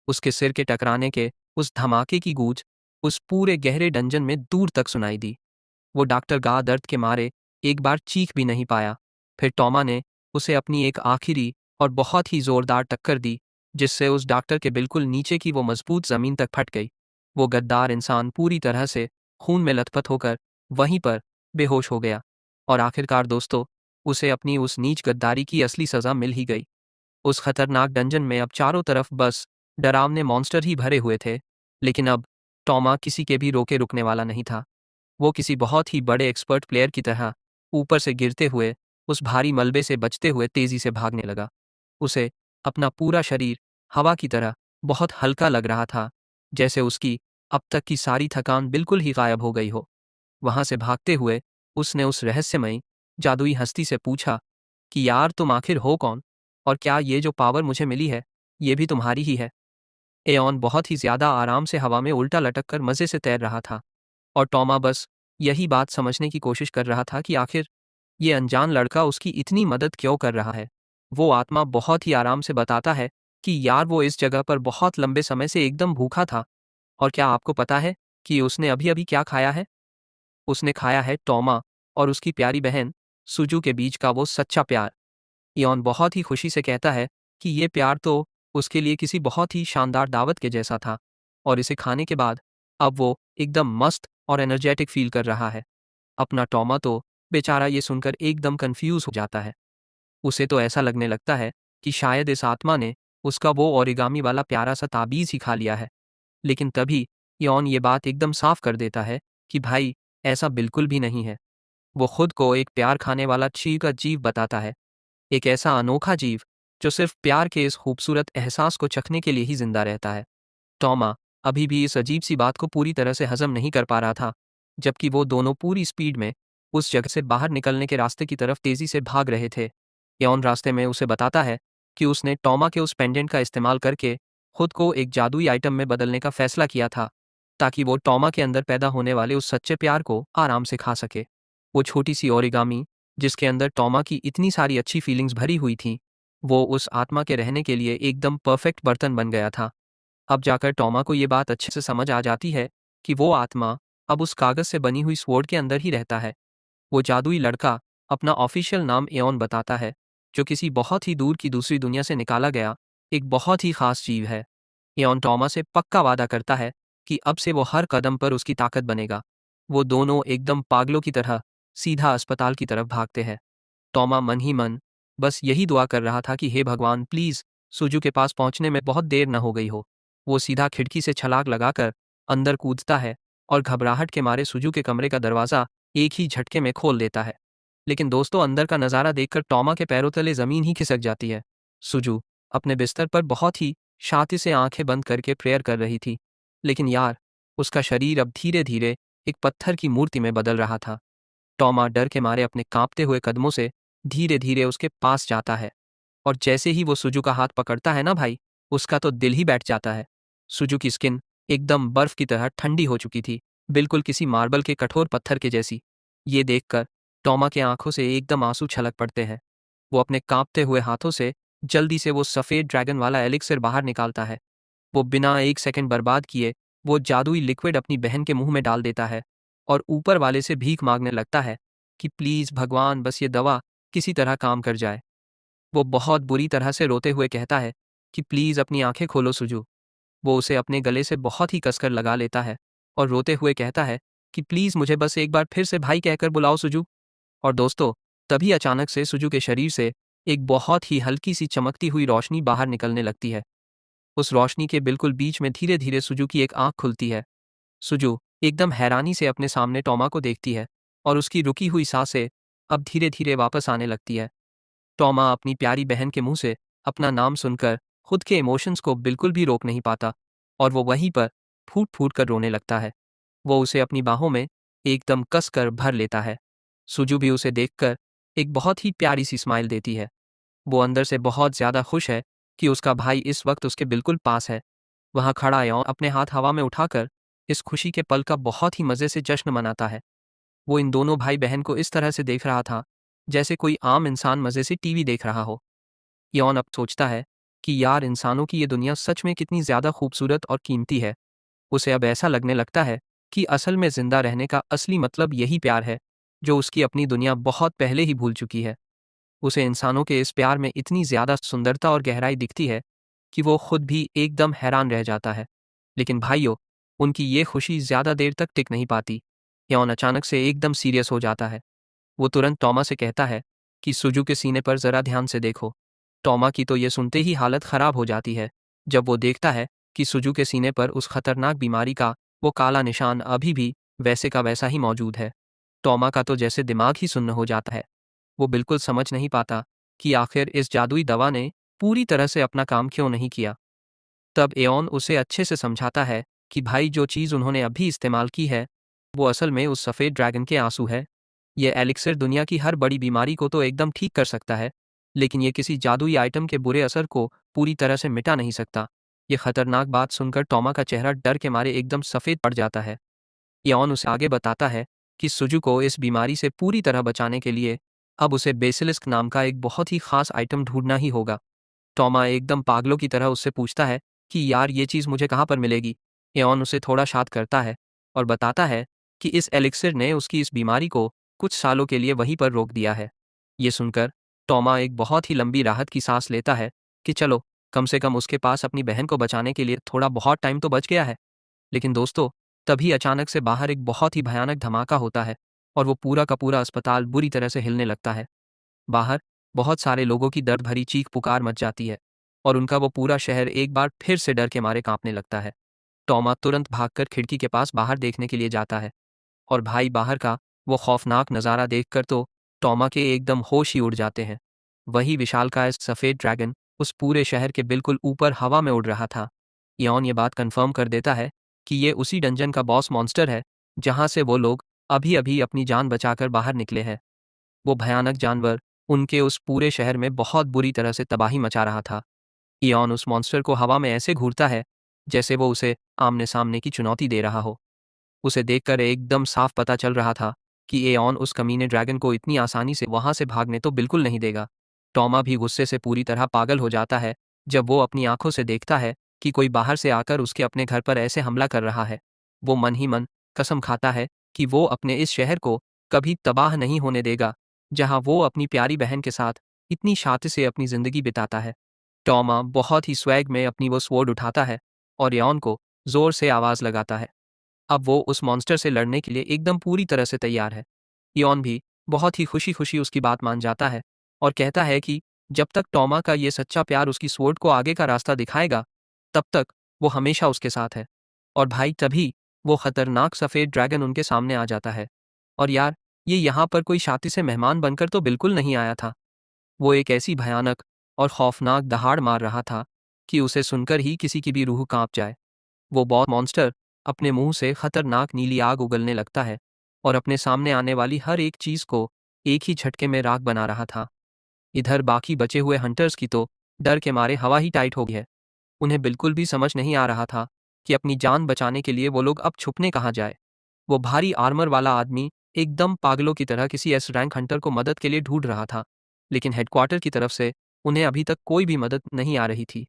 उसके सिर के टकराने के उस धमाके की गूंज उस पूरे गहरे डंजन में दूर तक सुनाई दी। वो डॉक्टर गा दर्द के मारे एक बार चीख भी नहीं पाया। फिर टॉमा ने उसे अपनी एक आखिरी और बहुत ही जोरदार टक्कर दी, जिससे उस डॉक्टर के बिल्कुल नीचे की वो मजबूत जमीन तक फट गई। वो गद्दार इंसान पूरी तरह से खून में लथपथ होकर वहीं पर बेहोश हो गया और आखिरकार दोस्तों, उसे अपनी उस नीच गद्दारी की असली सजा मिल ही गई। उस खतरनाक डंजन में अब चारों तरफ बस डरावने मॉन्स्टर ही भरे हुए थे, लेकिन अब टॉमा किसी के भी रोके रुकने वाला नहीं था। वो किसी बहुत ही बड़े एक्सपर्ट प्लेयर की तरह ऊपर से गिरते हुए उस भारी मलबे से बचते हुए तेजी से भागने लगा। उसे अपना पूरा शरीर हवा की तरह बहुत हल्का लग रहा था, जैसे उसकी अब तक की सारी थकान बिल्कुल ही गायब हो गई हो। वहां से भागते हुए उसने उस रहस्यमयी जादुई हस्ती से पूछा कि यार तुम आखिर हो कौन, और क्या ये जो पावर मुझे मिली है ये भी तुम्हारी ही है। एऑन बहुत ही ज्यादा आराम से हवा में उल्टा लटक कर मजे से तैर रहा था और टॉमा बस यही बात समझने की कोशिश कर रहा था कि आखिर ये अनजान लड़का उसकी इतनी मदद क्यों कर रहा है। वो आत्मा बहुत ही आराम से बताता है कि यार वो इस जगह पर बहुत लंबे समय से एकदम भूखा था, और क्या आपको पता है कि उसने अभी अभी क्या खाया है? उसने खाया है टॉमा और उसकी प्यारी बहन सुजू के बीच का वो सच्चा प्यार। इयॉन बहुत ही खुशी से कहता है कि ये प्यार तो उसके लिए किसी बहुत ही शानदार दावत के जैसा था, और इसे खाने के बाद अब वो एकदम मस्त और एनर्जेटिक फील कर रहा है। अपना टॉमा तो बेचारा ये सुनकर एकदम कंफ्यूज हो जाता है। उसे तो ऐसा लगने लगता है कि शायद इस आत्मा ने उसका वो ओरिगामी वाला प्यारा सा ताबीज ही खा लिया है। लेकिन तभी इयॉन ये बात एकदम साफ कर देता है कि भाई, ऐसा बिल्कुल भी नहीं है। वो खुद को एक प्यार खाने वाला चीव का जीव बताता है, एक ऐसा अनोखा जीव जो सिर्फ प्यार के इस खूबसूरत एहसास को चखने के लिए ही जिंदा रहता है। टॉमा अभी भी इस अजीब सी बात को पूरी तरह से हजम नहीं कर पा रहा था, जबकि वो दोनों पूरी स्पीड में उस जगह से बाहर निकलने के रास्ते की तरफ तेजी से भाग रहे थे। यौन रास्ते में उसे बताता है कि उसने टॉमा के उस पेंडेंट का इस्तेमाल करके खुद को एक जादुई आइटम में बदलने का फैसला किया था, ताकि वो टॉमा के अंदर पैदा होने वाले उस सच्चे प्यार को आराम से खा सके। वो छोटी सी ओरिगामी जिसके अंदर टॉमा की इतनी सारी अच्छी फीलिंग्स भरी हुई थी, वो उस आत्मा के रहने के लिए एकदम परफेक्ट बर्तन बन गया था। अब जाकर टॉमा को ये बात अच्छे से समझ आ जाती है कि वो आत्मा अब उस कागज से बनी हुई स्वॉर्ड के अंदर ही रहता है। वो जादुई लड़का अपना ऑफिशियल नाम एओन बताता है, जो किसी बहुत ही दूर की दूसरी दुनिया से निकाला गया एक बहुत ही खास जीव है। एओन टॉमा से पक्का वादा करता है कि अब से वो हर कदम पर उसकी ताकत बनेगा। वो दोनों एकदम पागलों की तरह सीधा अस्पताल की तरफ भागते हैं। टॉमा मन ही मन बस यही दुआ कर रहा था कि हे भगवान, प्लीज सुजू के पास पहुंचने में बहुत देर न हो गई हो। वो सीधा खिड़की से छलांग लगाकर अंदर कूदता है और घबराहट के मारे सुजू के कमरे का दरवाज़ा एक ही झटके में खोल देता है। लेकिन दोस्तों, अंदर का नज़ारा देखकर टॉमा के पैरों तले ज़मीन ही खिसक जाती है। सुजू अपने बिस्तर पर बहुत ही शांति से आंखें बंद करके प्रेयर कर रही थी, लेकिन यार, उसका शरीर अब धीरे धीरे एक पत्थर की मूर्ति में बदल रहा था। टॉमा डर के मारे अपने कांपते हुए कदमों से धीरे धीरे उसके पास जाता है, और जैसे ही वो सुजू का हाथ पकड़ता है ना भाई, उसका तो दिल ही बैठ जाता है। सुजू की स्किन एकदम बर्फ की तरह ठंडी हो चुकी थी, बिल्कुल किसी मार्बल के कठोर पत्थर के जैसी। ये देखकर टॉमा के आंखों से एकदम आंसू छलक पड़ते हैं। वो अपने कांपते हुए हाथों से जल्दी से वो सफ़ेद ड्रैगन वाला एलिक्सिर बाहर निकालता है। वो बिना एक सेकंड बर्बाद किए वो जादुई लिक्विड अपनी बहन के मुंह में डाल देता है और ऊपर वाले से भीख मांगने लगता है कि प्लीज़ भगवान बस ये दवा किसी तरह काम कर जाए। वो बहुत बुरी तरह से रोते हुए कहता है कि प्लीज़ अपनी आंखें खोलो सुजू। वो उसे अपने गले से बहुत ही कसकर लगा लेता है और रोते हुए कहता है कि प्लीज़ मुझे बस एक बार फिर से भाई कहकर बुलाओ सुजू। और दोस्तों, तभी अचानक से सुजू के शरीर से एक बहुत ही हल्की सी चमकती हुई रोशनी बाहर निकलने लगती है। उस रोशनी के बिल्कुल बीच में धीरे धीरे सुजू की एक आंख खुलती है। सुजू एकदम हैरानी से अपने सामने टॉमा को देखती है और उसकी रुकी हुई सांसें अब धीरे धीरे वापस आने लगती है। टॉमा अपनी प्यारी बहन के मुंह से अपना नाम सुनकर खुद के इमोशंस को बिल्कुल भी रोक नहीं पाता और वो वहीं पर फूट फूट कर रोने लगता है। वो उसे अपनी बाहों में एकदम कस कर भर लेता है। सुजू भी उसे देखकर एक बहुत ही प्यारी सी स्माइल देती है। वो अंदर से बहुत ज़्यादा खुश है कि उसका भाई इस वक्त उसके बिल्कुल पास है। वहाँ खड़ा यों अपने हाथ हवा में उठाकर इस खुशी के पल का बहुत ही मज़े से जश्न मनाता है। वो इन दोनों भाई बहन को इस तरह से देख रहा था जैसे कोई आम इंसान मज़े से टीवी देख रहा हो। यौन अब सोचता है कि यार इंसानों की ये दुनिया सच में कितनी ज़्यादा खूबसूरत और कीमती है। उसे अब ऐसा लगने लगता है कि असल में ज़िंदा रहने का असली मतलब यही प्यार है, जो उसकी अपनी दुनिया बहुत पहले ही भूल चुकी है। उसे इंसानों के इस प्यार में इतनी ज़्यादा सुंदरता और गहराई दिखती है कि वो खुद भी एकदम हैरान रह जाता है। लेकिन भाइयों, उनकी ये खुशी ज़्यादा देर तक टिक नहीं पाती। यौन अचानक से एकदम सीरियस हो जाता है। वो तुरंत टॉमा से कहता है कि सुजू के सीने पर ज़रा ध्यान से देखो। टॉमा की तो ये सुनते ही हालत ख़राब हो जाती है जब वो देखता है कि सुजू के सीने पर उस खतरनाक बीमारी का वो काला निशान अभी भी वैसे का वैसा ही मौजूद है। टॉमा का तो जैसे दिमाग ही सुन्न हो जाता है। वो बिल्कुल समझ नहीं पाता कि आखिर इस जादुई दवा ने पूरी तरह से अपना काम क्यों नहीं किया। तब एओन उसे अच्छे से समझाता है कि भाई जो चीज़ उन्होंने अभी इस्तेमाल की है वो असल में उस सफ़ेद ड्रैगन के आंसू है। ये एलिक्सिर दुनिया की हर बड़ी बीमारी को तो एकदम ठीक कर सकता है, लेकिन ये किसी जादुई आइटम के बुरे असर को पूरी तरह से मिटा नहीं सकता। ये खतरनाक बात सुनकर टॉमा का चेहरा डर के मारे एकदम सफ़ेद पड़ जाता है। यॉन उसे आगे बताता है कि सुजू को इस बीमारी से पूरी तरह बचाने के लिए अब उसे बेसिलिस्क नाम का एक बहुत ही खास आइटम ढूंढना ही होगा। टॉमा एकदम पागलों की तरह उससे पूछता है कि यार ये चीज़ मुझे कहाँ पर मिलेगी। यॉन उसे थोड़ा शांत करता है और बताता है कि इस एलिक्सिर ने उसकी इस बीमारी को कुछ सालों के लिए वहीं पर रोक दिया है। ये सुनकर टॉमा एक बहुत ही लंबी राहत की सांस लेता है कि चलो, कम से कम उसके पास अपनी बहन को बचाने के लिए थोड़ा बहुत टाइम तो बच गया है। लेकिन दोस्तों, तभी अचानक से बाहर एक बहुत ही भयानक धमाका होता है और वो पूरा का पूरा अस्पताल बुरी तरह से हिलने लगता है। बाहर बहुत सारे लोगों की दर्द भरी चीख पुकार मच जाती है और उनका वो पूरा शहर एक बार फिर से डर के मारे कांपने लगता है। टॉमा तुरंत भागकर खिड़की के पास बाहर देखने के लिए जाता है और भाई बाहर का वो खौफनाक नज़ारा देखकर तो टॉमा के एकदम होश ही उड़ जाते हैं। वही विशालकाय सफ़ेद ड्रैगन उस पूरे शहर के बिल्कुल ऊपर हवा में उड़ रहा था। यॉन ये बात कंफर्म कर देता है कि ये उसी डंजन का बॉस मॉन्स्टर है जहां से वो लोग अभी अभी अपनी जान बचाकर बाहर निकले हैं। वो भयानक जानवर उनके उस पूरे शहर में बहुत बुरी तरह से तबाही मचा रहा था। इयॉन उस मॉन्स्टर को हवा में ऐसे घूरता है जैसे वो उसे आमने सामने की चुनौती दे रहा हो। उसे देखकर एकदम साफ पता चल रहा था कि एऑन उस कमीने ड्रैगन को इतनी आसानी से वहां से भागने तो बिल्कुल नहीं देगा। टॉमा भी गुस्से से पूरी तरह पागल हो जाता है जब वो अपनी आंखों से देखता है कि कोई बाहर से आकर उसके अपने घर पर ऐसे हमला कर रहा है। वो मन ही मन कसम खाता है कि वो अपने इस शहर को कभी तबाह नहीं होने देगा जहां वो अपनी प्यारी बहन के साथ इतनी शांति से अपनी जिंदगी बिताता है। टॉमा बहुत ही स्वैग में अपनी वो स्वॉर्ड उठाता है और एऑन को जोर से आवाज लगाता है। अब वो उस मॉन्स्टर से लड़ने के लिए एकदम पूरी तरह से तैयार है। एऑन भी बहुत ही खुशी खुशी उसकी बात मान जाता है और कहता है कि जब तक टॉमा का ये सच्चा प्यार उसकी स्वॉर्ड को आगे का रास्ता दिखाएगा, तब तक वो हमेशा उसके साथ है। और भाई तभी वो खतरनाक सफ़ेद ड्रैगन उनके सामने आ जाता है। और यार, ये यहाँ पर कोई शाति से मेहमान बनकर तो बिल्कुल नहीं आया था। वो एक ऐसी भयानक और खौफनाक दहाड़ मार रहा था कि उसे सुनकर ही किसी की भी रूह कांप जाए। वो बॉस मॉन्स्टर अपने मुंह से खतरनाक नीली आग उगलने लगता है और अपने सामने आने वाली हर एक चीज को एक ही झटके में राख बना रहा था। इधर बाकी बचे हुए हंटर्स की तो डर के मारे हवा ही टाइट हो गई है। उन्हें बिल्कुल भी समझ नहीं आ रहा था कि अपनी जान बचाने के लिए वो लोग अब छुपने कहाँ जाए। वो भारी आर्मर वाला आदमी एकदम पागलों की तरह किसी एस रैंक हंटर को मदद के लिए ढूंढ रहा था, लेकिन हेडक्वार्टर की तरफ से उन्हें अभी तक कोई भी मदद नहीं आ रही थी।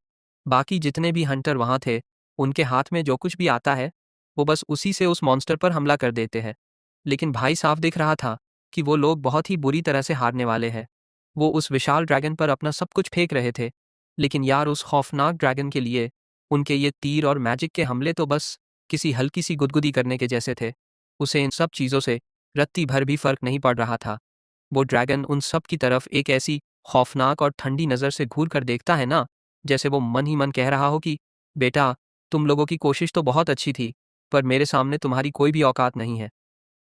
बाकी जितने भी हंटर वहाँ थे, उनके हाथ में जो कुछ भी आता है, वो बस उसी से उस मॉन्स्टर पर हमला कर देते हैं। लेकिन भाई साफ दिख रहा था कि वो लोग बहुत ही बुरी तरह से हारने वाले हैं। वो उस विशाल ड्रैगन पर अपना सब कुछ फेंक रहे थे, लेकिन यार उस खौफनाक ड्रैगन के लिए उनके ये तीर और मैजिक के हमले तो बस किसी हल्की सी गुदगुदी करने के जैसे थे। उसे इन सब चीज़ों से रत्ती भर भी फर्क नहीं पड़ रहा था। वो ड्रैगन उन सब की तरफ एक ऐसी खौफनाक और ठंडी नज़र से घूर कर देखता है ना, जैसे वो मन ही मन कह रहा हो कि बेटा, तुम लोगों की कोशिश तो बहुत अच्छी थी, पर मेरे सामने तुम्हारी कोई भी औकात नहीं है।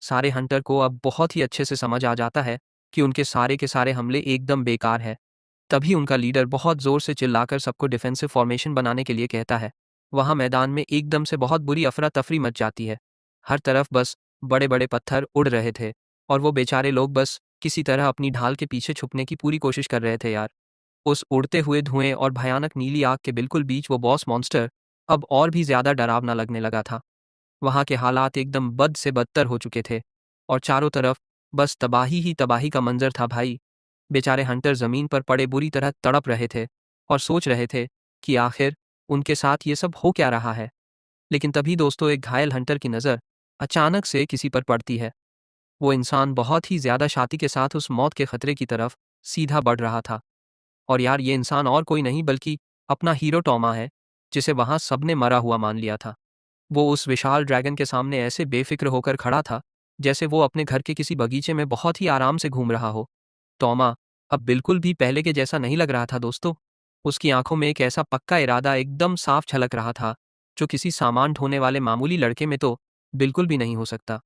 सारे हंटर को अब बहुत ही अच्छे से समझ आ जाता है कि उनके सारे के सारे हमले एकदम बेकार है। तभी उनका लीडर बहुत जोर से चिल्लाकर सबको डिफेंसिव फॉर्मेशन बनाने के लिए कहता है। वहाँ मैदान में एकदम से बहुत बुरी अफरा तफरी मच जाती है। हर तरफ बस बड़े बड़े पत्थर उड़ रहे थे और वो बेचारे लोग बस किसी तरह अपनी ढाल के पीछे छुपने की पूरी कोशिश कर रहे थे यार। उस उड़ते हुए धुएं और भयानक नीली आग के बिल्कुल बीच वो बॉस मॉन्स्टर अब और भी ज्यादा डरावना लगने लगा था। वहाँ के हालात एकदम बद से बदतर हो चुके थे और चारों तरफ बस तबाही ही तबाही का मंजर था भाई। बेचारे हंटर जमीन पर पड़े बुरी तरह तड़प रहे थे और सोच रहे थे कि आखिर उनके साथ ये सब हो क्या रहा है। लेकिन तभी दोस्तों एक घायल हंटर की नज़र अचानक से किसी पर पड़ती है। वो इंसान बहुत ही ज्यादा शाती के साथ उस मौत के खतरे की तरफ सीधा बढ़ रहा था। और यार ये इंसान और कोई नहीं बल्कि अपना हीरो टॉमा है, जिसे वहां सबने मरा हुआ मान लिया था। वो उस विशाल ड्रैगन के सामने ऐसे बेफिक्र होकर खड़ा था जैसे वो अपने घर के किसी बगीचे में बहुत ही आराम से घूम रहा हो। टॉमा अब बिल्कुल भी पहले के जैसा नहीं लग रहा था दोस्तों। उसकी आंखों में एक ऐसा पक्का इरादा एकदम साफ झलक रहा था जो किसी सामान ढोने वाले मामूली लड़के में तो बिल्कुल भी नहीं हो सकता।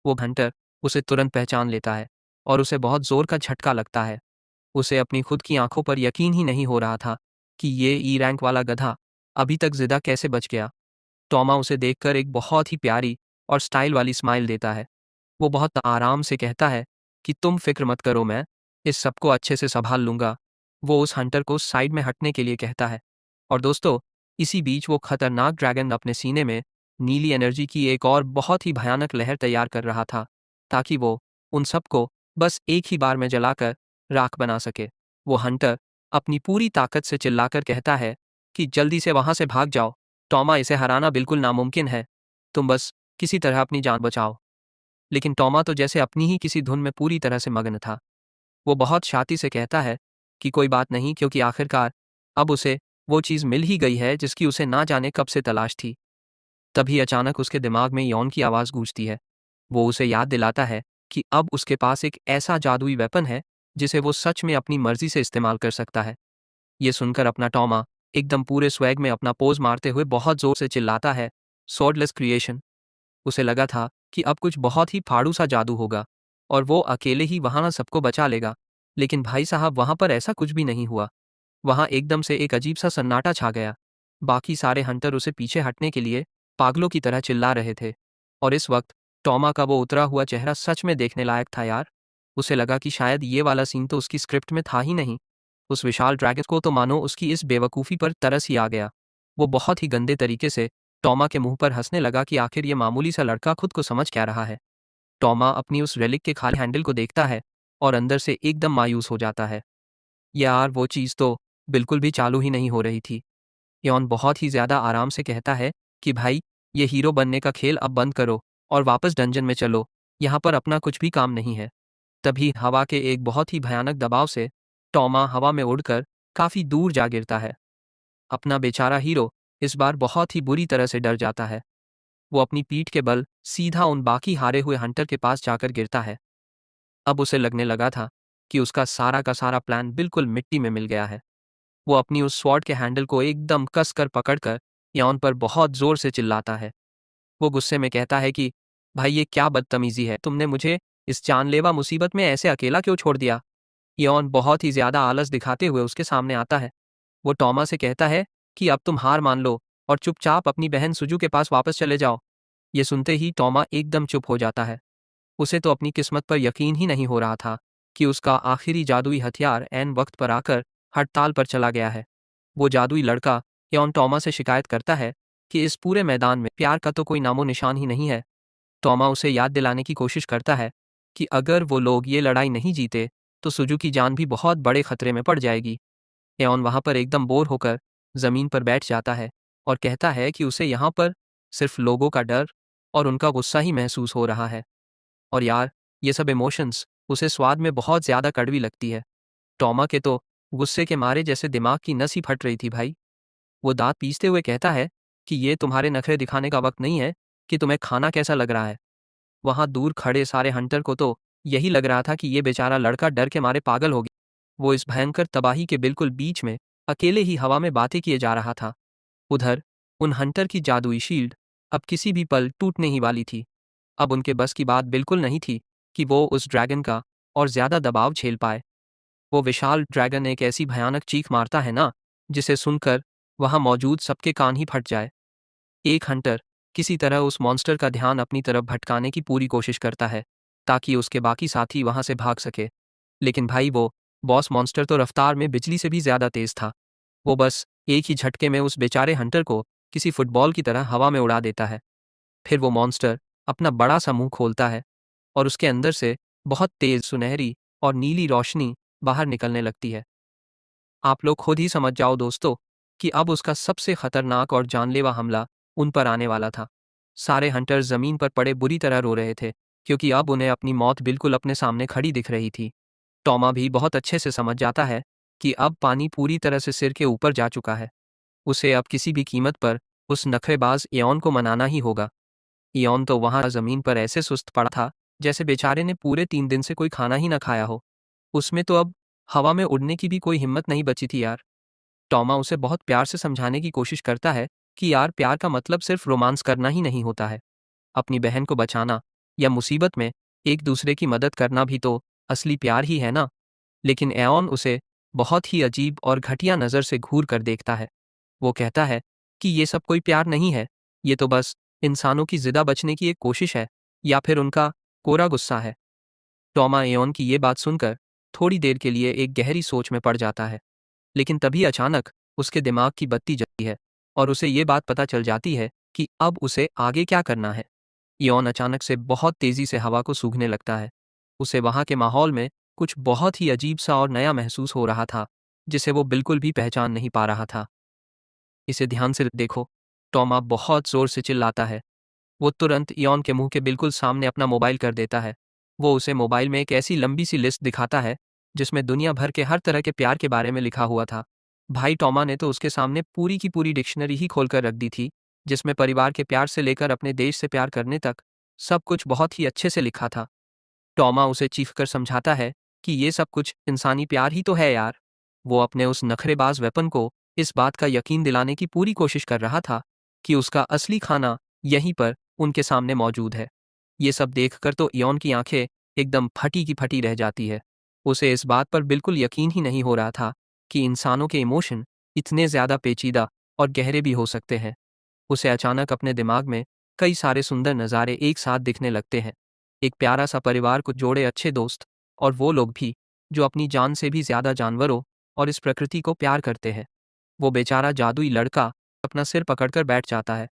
वो हंटर उसे तुरंत पहचान लेता है और उसे बहुत जोर का झटका लगता है। उसे अपनी खुद की आंखों पर यकीन ही नहीं हो रहा था कि ये ई रैंक वाला गधा अभी तक जिंदा कैसे बच गया। टॉमा उसे देखकर एक बहुत ही प्यारी और स्टाइल वाली स्माइल देता है। वो बहुत आराम से कहता है कि तुम फिक्र मत करो, मैं इस सबको अच्छे से संभाल लूंगा। वो उस हंटर को साइड में हटने के लिए कहता है। और दोस्तों, इसी बीच वो खतरनाक ड्रैगन अपने सीने में नीली एनर्जी की एक और बहुत ही भयानक लहर तैयार कर रहा था, ताकि वो उन सबको बस एक ही बार में जलाकर राख बना सके। वो हंटर अपनी पूरी ताकत से चिल्लाकर कहता है कि जल्दी से वहां से भाग जाओ। टॉमा, इसे हराना बिल्कुल नामुमकिन है। तुम बस किसी तरह अपनी जान बचाओ। लेकिन टॉमा तो जैसे अपनी ही किसी धुन में पूरी तरह से मग्न था। वो बहुत शांति से कहता है कि कोई बात नहीं, क्योंकि आखिरकार अब उसे वो चीज़ मिल ही गई है जिसकी उसे ना जाने कब से तलाश थी। तभी अचानक उसके दिमाग में यॉन की आवाज़ गूंजती है। वो उसे याद दिलाता है कि अब उसके पास एक ऐसा जादुई वेपन है जिसे वो सच में अपनी मर्जी से इस्तेमाल कर सकता है। ये सुनकर अपना टॉमा एकदम पूरे स्वैग में अपना पोज मारते हुए बहुत जोर से चिल्लाता है, स्वॉर्डलेस क्रिएशन। उसे लगा था कि अब कुछ बहुत ही फाड़ू सा जादू होगा और वो अकेले ही वहां सबको बचा लेगा। लेकिन भाई साहब, वहां पर ऐसा कुछ भी नहीं हुआ। वहां एकदम से एक अजीब सा सन्नाटा छा गया। बाकी सारे हंटर उसे पीछे हटने के लिए पागलों की तरह चिल्ला रहे थे। और इस वक्त टॉमा का वो उतरा हुआ चेहरा सच में देखने लायक था यार। उसे लगा कि शायद ये वाला सीन तो उसकी स्क्रिप्ट में था ही नहीं। उस विशाल ड्रैगन को तो मानो उसकी इस बेवकूफ़ी पर तरस ही आ गया। वो बहुत ही गंदे तरीके से टॉमा के मुंह पर हंसने लगा कि आखिर ये मामूली सा लड़का खुद को समझ क्या रहा है। टॉमा अपनी उस रेलिक के खाली हैंडल को देखता है और अंदर से एकदम मायूस हो जाता है। यार वो चीज़ तो बिल्कुल भी चालू ही नहीं हो रही थी। यॉन बहुत ही ज़्यादा आराम से कहता है कि भाई, ये हीरो बनने का खेल अब बंद करो और वापस डंजन में चलो, यहाँ पर अपना कुछ भी काम नहीं है। तभी हवा के एक बहुत ही भयानक दबाव से टॉमा हवा में उड़कर काफ़ी दूर जा गिरता है। अपना बेचारा हीरो इस बार बहुत ही बुरी तरह से डर जाता है। वो अपनी पीठ के बल सीधा उन बाकी हारे हुए हंटर के पास जाकर गिरता है। अब उसे लगने लगा था कि उसका सारा का सारा प्लान बिल्कुल मिट्टी में मिल गया है। वो अपनी उस स्वॉर्ड के हैंडल को एकदम कस कर पकड़कर यॉन पर बहुत जोर से चिल्लाता है। वो गुस्से में कहता है कि भाई, ये क्या बदतमीजी है, तुमने मुझे इस जानलेवा मुसीबत में ऐसे अकेला क्यों छोड़ दिया। यॉन बहुत ही ज्यादा आलस दिखाते हुए उसके सामने आता है। वो टॉमा से कहता है कि अब तुम हार मान लो और चुपचाप अपनी बहन सुजू के पास वापस चले जाओ। ये सुनते ही टॉमा एकदम चुप हो जाता है। उसे तो अपनी किस्मत पर यकीन ही नहीं हो रहा था कि उसका आखिरी जादुई हथियार ऐन वक्त पर आकर हड़ताल पर चला गया है। वो जादुई लड़का यॉन टॉमा से शिकायत करता है कि इस पूरे मैदान में प्यार का तो कोई नामो निशान ही नहीं है। टॉमा उसे याद दिलाने की कोशिश करता है कि अगर वो लोग ये लड़ाई नहीं जीते तो सुजू की जान भी बहुत बड़े खतरे में पड़ जाएगी। एओन वहाँ पर एकदम बोर होकर ज़मीन पर बैठ जाता है और कहता है कि उसे यहाँ पर सिर्फ लोगों का डर और उनका गुस्सा ही महसूस हो रहा है। और यार, ये सब इमोशंस उसे स्वाद में बहुत ज़्यादा कड़वी लगती है। टॉमा के तो गुस्से के मारे जैसे दिमाग की नस ही फट रही थी भाई। वो दांत पीसते हुए कहता है कि ये तुम्हारे नखरे दिखाने का वक्त नहीं है कि तुम्हें खाना कैसा लग रहा है। वहां दूर खड़े सारे हंटर को तो यही लग रहा था कि ये बेचारा लड़का डर के मारे पागल हो गया। वो इस भयंकर तबाही के बिल्कुल बीच में अकेले ही हवा में बातें किए जा रहा था। उधर उन हंटर की जादुई शील्ड अब किसी भी पल टूटने ही वाली थी। अब उनके बस की बात बिल्कुल नहीं थी कि वो उस ड्रैगन का और ज्यादा दबाव झेल पाए। वो विशाल ड्रैगन एक ऐसी भयानक चीख मारता है ना, जिसे सुनकर वहां मौजूद सबके कान ही फट जाए। एक हंटर किसी तरह उस मॉन्स्टर का ध्यान अपनी तरफ भटकाने की पूरी कोशिश करता है ताकि उसके बाकी साथी वहां से भाग सके। लेकिन भाई, वो बॉस मॉन्स्टर तो रफ्तार में बिजली से भी ज्यादा तेज था। वो बस एक ही झटके में उस बेचारे हंटर को किसी फुटबॉल की तरह हवा में उड़ा देता है। फिर वो मॉन्स्टर अपना बड़ा सा मुंह खोलता है और उसके अंदर से बहुत तेज सुनहरी और नीली रोशनी बाहर निकलने लगती है। आप लोग खुद ही समझ जाओ दोस्तों कि अब उसका सबसे खतरनाक और जानलेवा हमला उन पर आने वाला था। सारे हंटर्स जमीन पर पड़े बुरी तरह रो रहे थे क्योंकि अब उन्हें अपनी मौत बिल्कुल अपने सामने खड़ी दिख रही थी। टॉमा भी बहुत अच्छे से समझ जाता है कि अब पानी पूरी तरह से सिर के ऊपर जा चुका है। उसे अब किसी भी कीमत पर उस नखरेबाज एओन को मनाना ही होगा। एओन तो वहां जमीन पर ऐसे सुस्त पड़ा था जैसे बेचारे ने पूरे 3 दिन से कोई खाना ही ना खाया हो। उसमें तो अब हवा में उड़ने की भी कोई हिम्मत नहीं बची थी यार। टॉमा उसे बहुत प्यार से समझाने की कोशिश करता है कि यार, प्यार का मतलब सिर्फ रोमांस करना ही नहीं होता है। अपनी बहन को बचाना या मुसीबत में एक दूसरे की मदद करना भी तो असली प्यार ही है ना। लेकिन एओन उसे बहुत ही अजीब और घटिया नज़र से घूर कर देखता है। वो कहता है कि ये सब कोई प्यार नहीं है, ये तो बस इंसानों की जिदा बचने की एक कोशिश है या फिर उनका कोरा गुस्सा है। टॉमा एओन की ये बात सुनकर थोड़ी देर के लिए एक गहरी सोच में पड़ जाता है। लेकिन तभी अचानक उसके दिमाग की बत्ती जलती है और उसे ये बात पता चल जाती है कि अब उसे आगे क्या करना है। एओन अचानक से बहुत तेजी से हवा को सूंघने लगता है। उसे वहां के माहौल में कुछ बहुत ही अजीब सा और नया महसूस हो रहा था, जिसे वो बिल्कुल भी पहचान नहीं पा रहा था। इसे ध्यान से देखो, टॉमा बहुत जोर से चिल्लाता है। वो तुरंत इयॉन के मुंह के बिल्कुल सामने अपना मोबाइल कर देता है। वो उसे मोबाइल में एक ऐसी लंबी सी लिस्ट दिखाता है जिसमें दुनिया भर के हर तरह के प्यार के बारे में लिखा हुआ था। भाई, टॉमा ने तो उसके सामने पूरी की पूरी डिक्शनरी ही खोलकर रख दी थी, जिसमें परिवार के प्यार से लेकर अपने देश से प्यार करने तक सब कुछ बहुत ही अच्छे से लिखा था। टॉमा उसे चीख कर समझाता है कि ये सब कुछ इंसानी प्यार ही तो है यार। वो अपने उस नखरेबाज वेपन को इस बात का यकीन दिलाने की पूरी कोशिश कर रहा था कि उसका असली खाना यहीं पर उनके सामने मौजूद है। ये सब देखकर तो इयॉन की आंखें एकदम फटी की फटी रह जाती है। उसे इस बात पर बिल्कुल यकीन ही नहीं हो रहा था कि इंसानों के इमोशन इतने ज्यादा पेचीदा और गहरे भी हो सकते हैं। उसे अचानक अपने दिमाग में कई सारे सुंदर नज़ारे एक साथ दिखने लगते हैं। एक प्यारा सा परिवार को जोड़े अच्छे दोस्त, और वो लोग भी जो अपनी जान से भी ज्यादा जानवरों और इस प्रकृति को प्यार करते हैं। वो बेचारा जादुई लड़का अपना सिर पकड़कर बैठ जाता है।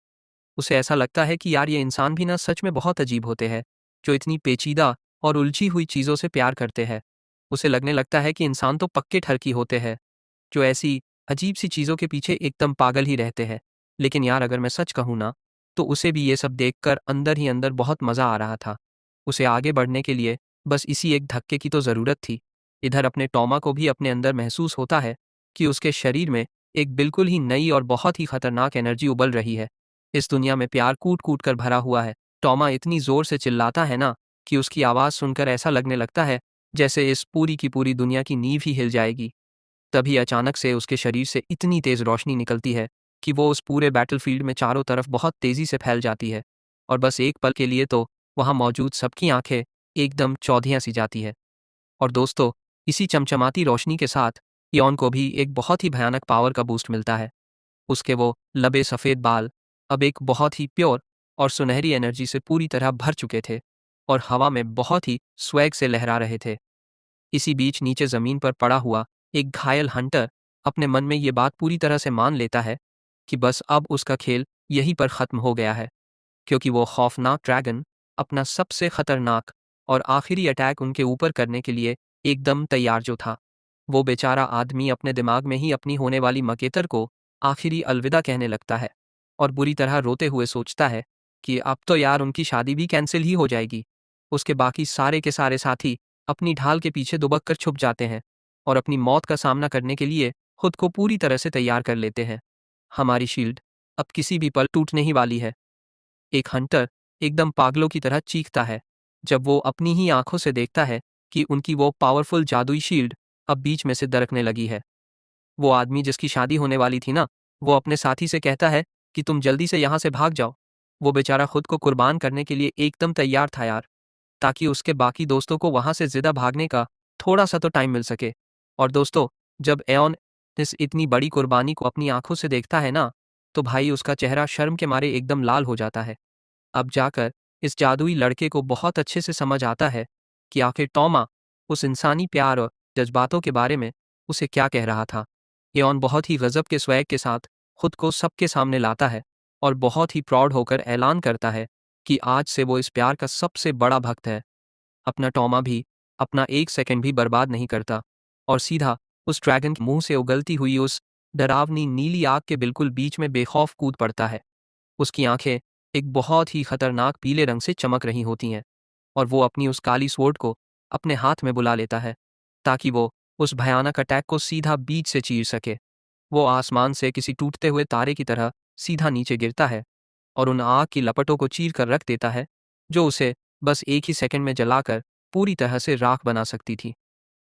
उसे ऐसा लगता है कि यार, ये इंसान भी ना सच में बहुत अजीब होते हैं, जो इतनी पेचीदा और उलझी हुई चीज़ों से प्यार करते हैं। उसे लगने लगता है कि इंसान तो पक्के ठरकी होते हैं, जो ऐसी अजीब सी चीज़ों के पीछे एकदम पागल ही रहते हैं। लेकिन यार, अगर मैं सच कहूँ ना, तो उसे भी ये सब देखकर अंदर ही अंदर बहुत मज़ा आ रहा था। उसे आगे बढ़ने के लिए बस इसी एक धक्के की तो ज़रूरत थी। इधर अपने टॉमा को भी अपने अंदर महसूस होता है कि उसके शरीर में एक बिल्कुल ही नई और बहुत ही खतरनाक एनर्जी उबल रही है। इस दुनिया में प्यार कूट कूट कर भरा हुआ है। टॉमा इतनी जोर से चिल्लाता है ना कि उसकी आवाज़ सुनकर ऐसा लगने लगता है जैसे इस पूरी की पूरी दुनिया की नींव ही हिल जाएगी। तभी अचानक से उसके शरीर से इतनी तेज रोशनी निकलती है कि वो उस पूरे बैटलफील्ड में चारों तरफ बहुत तेजी से फैल जाती है। और बस एक पल के लिए तो वहां मौजूद सबकी आंखें एकदम चौधियां सी जाती है। और दोस्तों, इसी चमचमाती रोशनी के साथ यॉन को भी एक बहुत ही भयानक पावर का बूस्ट मिलता है। उसके वो लबे सफ़ेद बाल अब एक बहुत ही प्योर और सुनहरी एनर्जी से पूरी तरह भर चुके थे और हवा में बहुत ही स्वैग से लहरा रहे थे। इसी बीच नीचे जमीन पर पड़ा हुआ एक घायल हंटर अपने मन में ये बात पूरी तरह से मान लेता है कि बस अब उसका खेल यहीं पर ख़त्म हो गया है, क्योंकि वो खौफनाक ड्रैगन अपना सबसे खतरनाक और आखिरी अटैक उनके ऊपर करने के लिए एकदम तैयार जो था। वो बेचारा आदमी अपने दिमाग में ही अपनी होने वाली मकेतर को आखिरी अलविदा कहने लगता है और बुरी तरह रोते हुए सोचता है कि अब तो यार उनकी शादी भी कैंसिल ही हो जाएगी। उसके बाकी सारे के सारे साथी अपनी ढाल के पीछे दुबक कर छुप जाते हैं और अपनी मौत का सामना करने के लिए खुद को पूरी तरह से तैयार कर लेते हैं। हमारी शील्ड अब किसी भी पल टूटने ही वाली है। एक हंटर एकदम पागलों की तरह चीखता है जब वो अपनी ही आंखों से देखता है कि उनकी वो पावरफुल जादुई शील्ड अब बीच में से दरकने लगी है। वो आदमी जिसकी शादी होने वाली थी ना, वो अपने साथी से कहता है कि तुम जल्दी से यहाँ से भाग जाओ। वो बेचारा खुद को कुर्बान करने के लिए एकदम तैयार था यार, ताकि उसके बाकी दोस्तों को वहाँ से ज़िंदा भागने का थोड़ा सा तो टाइम मिल सके। और दोस्तों, जब एओन इस इतनी बड़ी कुर्बानी को अपनी आंखों से देखता है ना, तो भाई उसका चेहरा शर्म के मारे एकदम लाल हो जाता है। अब जाकर इस जादुई लड़के को बहुत अच्छे से समझ आता है कि आखिर टॉमा उस इंसानी प्यार और जज्बातों के बारे में उसे क्या कह रहा था। एओन बहुत ही गजब के स्वैग के साथ खुद को सबके सामने लाता है और बहुत ही प्राउड होकर ऐलान करता है कि आज से वो इस प्यार का सबसे बड़ा भक्त है। अपना टॉमा भी अपना एक सेकंड भी बर्बाद नहीं करता और सीधा उस ड्रैगन के मुंह से उगलती हुई उस डरावनी नीली आग के बिल्कुल बीच में बेखौफ कूद पड़ता है। उसकी आंखें एक बहुत ही खतरनाक पीले रंग से चमक रही होती हैं और वो अपनी उस काली स्वॉर्ड को अपने हाथ में बुला लेता है ताकि वो उस भयानक अटैक को सीधा बीच से चीर सके। वो आसमान से किसी टूटते हुए तारे की तरह सीधा नीचे गिरता है और उन आग की लपटों को चीर कर रख देता है जो उसे बस एक ही सेकंड में जलाकर पूरी तरह से राख बना सकती थी।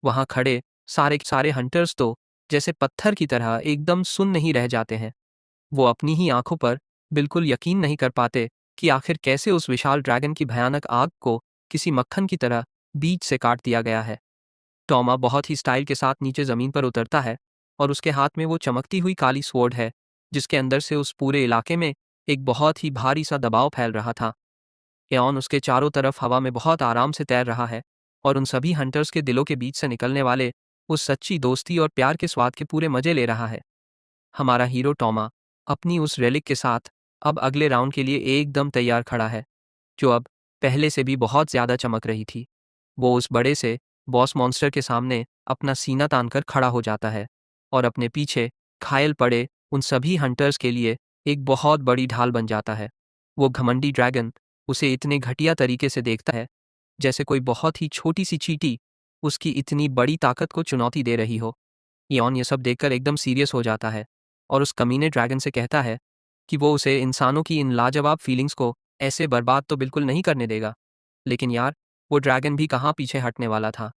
वहां खड़े सारे सारे हंटर्स तो जैसे पत्थर की तरह एकदम सुन नहीं रह जाते हैं। वो अपनी ही आंखों पर बिल्कुल यकीन नहीं कर पाते कि आखिर कैसे उस विशाल ड्रैगन की भयानक आग को किसी मक्खन की तरह बीच से काट दिया गया है। टॉमा बहुत ही स्टाइल के साथ नीचे जमीन पर उतरता है और उसके हाथ में वो चमकती हुई काली स्वॉर्ड है जिसके अंदर से उस पूरे इलाके में एक बहुत ही भारी सा दबाव फैल रहा था। एऑन उसके चारों तरफ हवा में बहुत आराम से तैर रहा है और उन सभी हंटर्स के दिलों के बीच से निकलने वाले उस सच्ची दोस्ती और प्यार के स्वाद के पूरे मजे ले रहा है। हमारा हीरो टॉमा अपनी उस रेलिक के साथ अब अगले राउंड के लिए एकदम तैयार खड़ा है, जो अब पहले से भी बहुत ज्यादा चमक रही थी। वो उस बड़े से बॉस मॉन्स्टर के सामने अपना सीना तानकर खड़ा हो जाता है और अपने पीछे घायल पड़े उन सभी हंटर्स के लिए एक बहुत बड़ी ढाल बन जाता है। वो घमंडी ड्रैगन उसे इतने घटिया तरीके से देखता है जैसे कोई बहुत ही छोटी सी चींटी उसकी इतनी बड़ी ताकत को चुनौती दे रही हो। इयॉन ये सब देखकर एकदम सीरियस हो जाता है और उस कमीने ड्रैगन से कहता है कि वो उसे इंसानों की इन लाजवाब फीलिंग्स को ऐसे बर्बाद तो बिल्कुल नहीं करने देगा। लेकिन यार, वो ड्रैगन भी कहाँ पीछे हटने वाला था।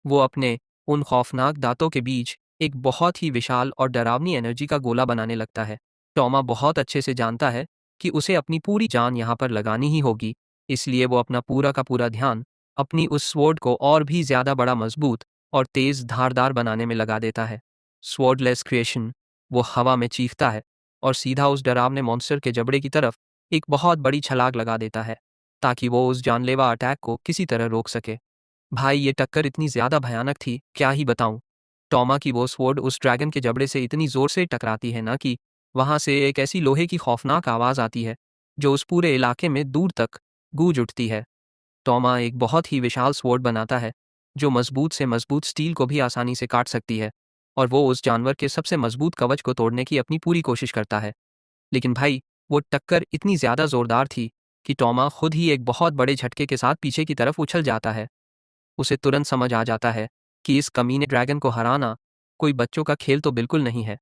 वो अपने उन खौफनाक दांतों के बीच एक बहुत ही विशाल और डरावनी एनर्जी का गोला बनाने लगता है। टॉमा बहुत अच्छे से जानता है कि उसे अपनी पूरी जान यहाँ पर लगानी ही होगी, इसलिए वो अपना पूरा का पूरा ध्यान अपनी उस स्वॉर्ड को और भी ज्यादा बड़ा, मजबूत और तेज धारदार बनाने में लगा देता है। स्वॉर्डलेस क्रिएशन। वो हवा में चीखता है और सीधा उस डरावने मॉन्स्टर के जबड़े की तरफ एक बहुत बड़ी छलांग लगा देता है ताकि वो उस जानलेवा अटैक को किसी तरह रोक सके। भाई, ये टक्कर इतनी ज्यादा भयानक थी, क्या ही बताऊं। टॉमा की वो स्वॉर्ड उस ड्रैगन के जबड़े से इतनी जोर से टकराती है ना कि वहां से एक ऐसी लोहे की खौफनाक आवाज आती है जो उस पूरे इलाके में दूर तक गूंज उठती है। टॉमा एक बहुत ही विशाल स्वॉर्ड बनाता है जो मजबूत से मजबूत स्टील को भी आसानी से काट सकती है और वो उस जानवर के सबसे मजबूत कवच को तोड़ने की अपनी पूरी कोशिश करता है। लेकिन भाई, वो टक्कर इतनी ज्यादा जोरदार थी कि टॉमा खुद ही एक बहुत बड़े झटके के साथ पीछे की तरफ उछल जाता है। उसे तुरंत समझ आ जाता है कि इस कमीने ड्रैगन को हराना कोई बच्चों का खेल तो बिल्कुल नहीं है।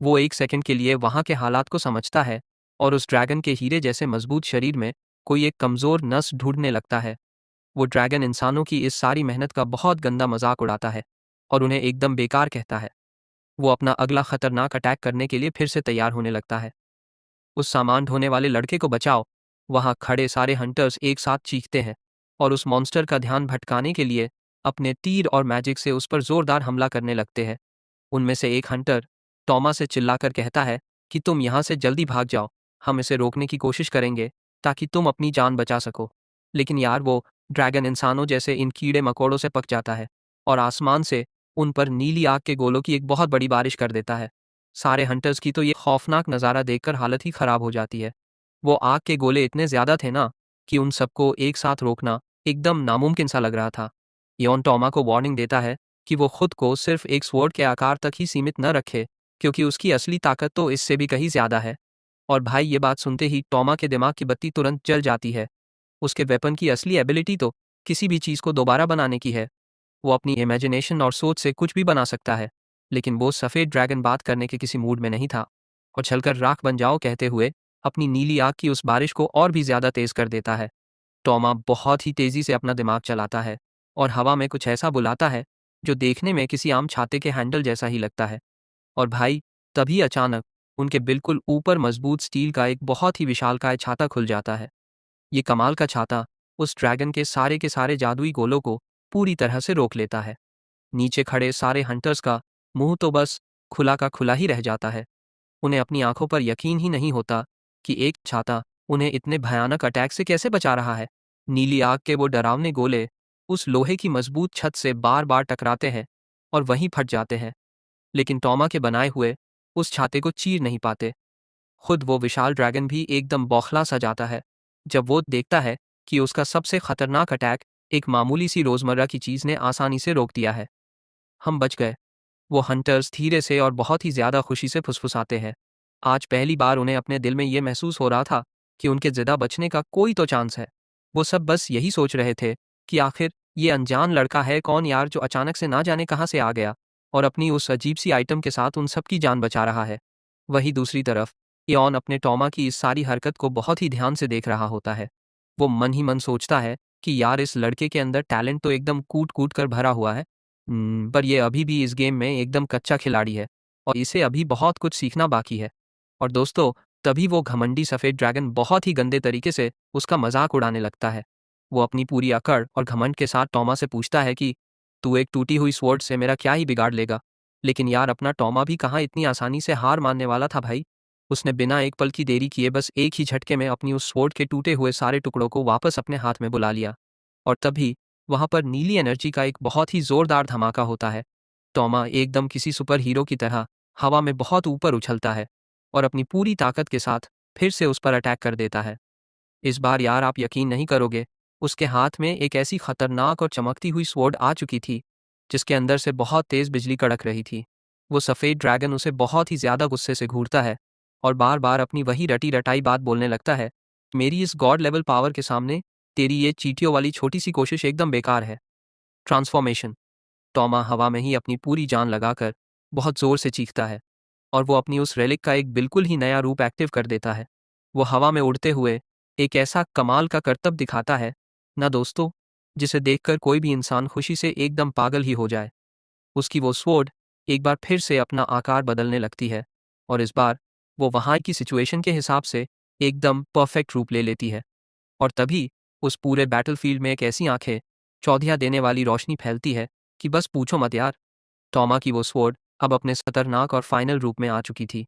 वो एक सेकंड के लिए वहां के हालात को समझता है और उस ड्रैगन के हीरे जैसे मजबूत शरीर में कोई एक कमजोर नस ढूंढने लगता है। वो ड्रैगन इंसानों की इस सारी मेहनत का बहुत गंदा मजाक उड़ाता है और उन्हें एकदम बेकार कहता है। वो अपना अगला खतरनाक अटैक करने के लिए फिर से तैयार होने लगता है। उस सामान ढोने वाले लड़के को बचाओ। वहां खड़े सारे हंटर्स एक साथ चीखते हैं और उस मॉन्स्टर का ध्यान भटकाने के लिए अपने तीर और मैजिक से उस पर जोरदार हमला करने लगते हैं। उनमें से एक हंटर टॉमा से चिल्लाकर कहता है कि तुम यहाँ से जल्दी भाग जाओ, हम इसे रोकने की कोशिश करेंगे ताकि तुम अपनी जान बचा सको। लेकिन यार, वो ड्रैगन इंसानों जैसे इन कीड़े मकोड़ों से पक जाता है और आसमान से उन पर नीली आग के गोलों की एक बहुत बड़ी बारिश कर देता है। सारे हंटर्स की तो ये खौफनाक नज़ारा देखकर हालत ही खराब हो जाती है। वो आग के गोले इतने ज्यादा थे ना कि उन सबको एक साथ रोकना एकदम नामुमकिन सा लग रहा था। यॉन टॉमा को वार्निंग देता है कि वो खुद को सिर्फ एक स्वॉर्ड के आकार तक ही सीमित न रखे, क्योंकि उसकी असली ताकत तो इससे भी कहीं ज़्यादा है। और भाई ये बात सुनते ही टॉमा के दिमाग की बत्ती तुरंत जल जाती है। उसके वेपन की असली एबिलिटी तो किसी भी चीज़ को दोबारा बनाने की है। वो अपनी इमेजिनेशन और सोच से कुछ भी बना सकता है। लेकिन वो सफ़ेद ड्रैगन बात करने के किसी मूड में नहीं था, और छलकर राख बन जाओ कहते हुए अपनी नीली आग की उस बारिश को और भी ज़्यादा तेज़ कर देता है। टॉमा बहुत ही तेज़ी से अपना दिमाग चलाता है और हवा में कुछ ऐसा बुलाता है जो देखने में किसी आम छाते के हैंडल जैसा ही लगता है। और भाई तभी अचानक उनके बिल्कुल ऊपर मजबूत स्टील का एक बहुत ही विशालकाय छाता खुल जाता है। ये कमाल का छाता उस ड्रैगन के सारे जादुई गोलों को पूरी तरह से रोक लेता है। नीचे खड़े सारे हंटर्स का मुंह तो बस खुला का खुला ही रह जाता है। उन्हें अपनी आंखों पर यकीन ही नहीं होता कि एक छाता उन्हें इतने भयानक अटैक से कैसे बचा रहा है। नीली आग के वो डरावने गोले उस लोहे की मजबूत छत से बार बार टकराते हैं और वहीं फट जाते हैं, लेकिन टॉमा के बनाए हुए उस छाते को चीर नहीं पाते। खुद वो विशाल ड्रैगन भी एकदम बौखला सा जाता है जब वो देखता है कि उसका सबसे खतरनाक अटैक एक मामूली सी रोजमर्रा की चीज ने आसानी से रोक दिया है। हम बच गए। वो हंटर्स धीरे से और बहुत ही ज्यादा खुशी से फुसफुसाते हैं। आज पहली बार उन्हें अपने दिल में ये महसूस हो रहा था कि उनके जिंदा बचने का कोई तो चांस है। वो सब बस यही सोच रहे थे कि आखिर ये अनजान लड़का है कौन यार जो अचानक से ना जाने कहाँ से आ गया और अपनी उस अजीब सी आइटम के साथ उन सबकी जान बचा रहा है। वहीं दूसरी तरफ एऑन अपने टॉमा की इस सारी हरकत को बहुत ही ध्यान से देख रहा होता है। वो मन ही मन सोचता है कि यार इस लड़के के अंदर टैलेंट तो एकदम कूट कूट कर भरा हुआ है, पर ये अभी भी इस गेम में एकदम कच्चा खिलाड़ी है और इसे अभी बहुत कुछ सीखना बाकी है। और दोस्तों, तभी वो घमंडी सफ़ेद ड्रैगन बहुत ही गंदे तरीके से उसका मजाक उड़ाने लगता है। वो अपनी पूरी अकड़ और घमंड के साथ टॉमा से पूछता है कि तू एक टूटी हुई स्वॉर्ड से मेरा क्या ही बिगाड़ लेगा। लेकिन यार अपना टॉमा भी कहाँ इतनी आसानी से हार मानने वाला था भाई। उसने बिना एक पल की देरी किए बस एक ही झटके में अपनी उस स्वॉर्ड के टूटे हुए सारे टुकड़ों को वापस अपने हाथ में बुला लिया। और तभी वहां पर नीली एनर्जी का एक बहुत ही जोरदार धमाका होता है। टॉमा एकदम किसी सुपर हीरो की तरह हवा में बहुत ऊपर उछलता है और अपनी पूरी ताकत के साथ फिर से उस पर अटैक कर देता है। इस बार यार आप यकीन नहीं करोगे, उसके हाथ में एक ऐसी खतरनाक और चमकती हुई स्वॉर्ड आ चुकी थी जिसके अंदर से बहुत तेज बिजली कड़क रही थी। वो सफ़ेद ड्रैगन उसे बहुत ही ज़्यादा गुस्से से घूरता है और बार बार अपनी वही रटी रटाई बात बोलने लगता है, मेरी इस गॉड लेवल पावर के सामने तेरी ये चींटियों वाली छोटी सी कोशिश एकदम बेकार है। ट्रांसफॉर्मेशन। टॉमा हवा में ही अपनी पूरी जान लगाकर बहुत जोर से चीखता है और वो अपनी उस रेलिक का एक बिल्कुल ही नया रूप एक्टिव कर देता है। वो हवा में उड़ते हुए एक ऐसा कमाल का करतब दिखाता है ना दोस्तों, जिसे देखकर कोई भी इंसान खुशी से एकदम पागल ही हो जाए। उसकी वो स्वॉर्ड एक बार फिर से अपना आकार बदलने लगती है और इस बार वो वहाँ की सिचुएशन के हिसाब से एकदम परफेक्ट रूप ले लेती है। और तभी उस पूरे बैटलफील्ड में एक ऐसी आंखें चौधिया देने वाली रोशनी फैलती है कि बस पूछो मत यार। टॉमा की वो स्वॉर्ड अब अपने खतरनाक और फाइनल रूप में आ चुकी थी।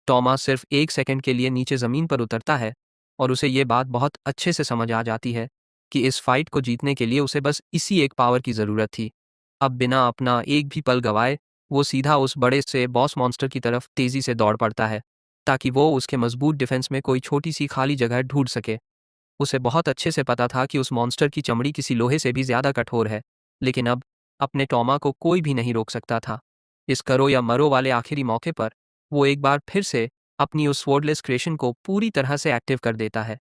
टॉमा सिर्फ एक सेकंड के लिए नीचे ज़मीन पर उतरता है और उसे ये बात बहुत अच्छे से समझ आ जाती है कि इस फाइट को जीतने के लिए उसे बस इसी एक पावर की ज़रूरत थी। अब बिना अपना एक भी पल गवाए वो सीधा उस बड़े से बॉस मॉन्स्टर की तरफ तेज़ी से दौड़ पड़ता है ताकि वो उसके मजबूत डिफेंस में कोई छोटी सी खाली जगह ढूंढ सके। उसे बहुत अच्छे से पता था कि उस मॉन्स्टर की चमड़ी किसी लोहे से भी ज़्यादा कठोर है, लेकिन अब अपने टॉमा को कोई भी नहीं रोक सकता था। इस करो या मरो वाले आखिरी मौके पर वो एक बार फिर से अपनी उस स्वॉर्डलेस क्रिएशन को पूरी तरह से एक्टिव कर देता है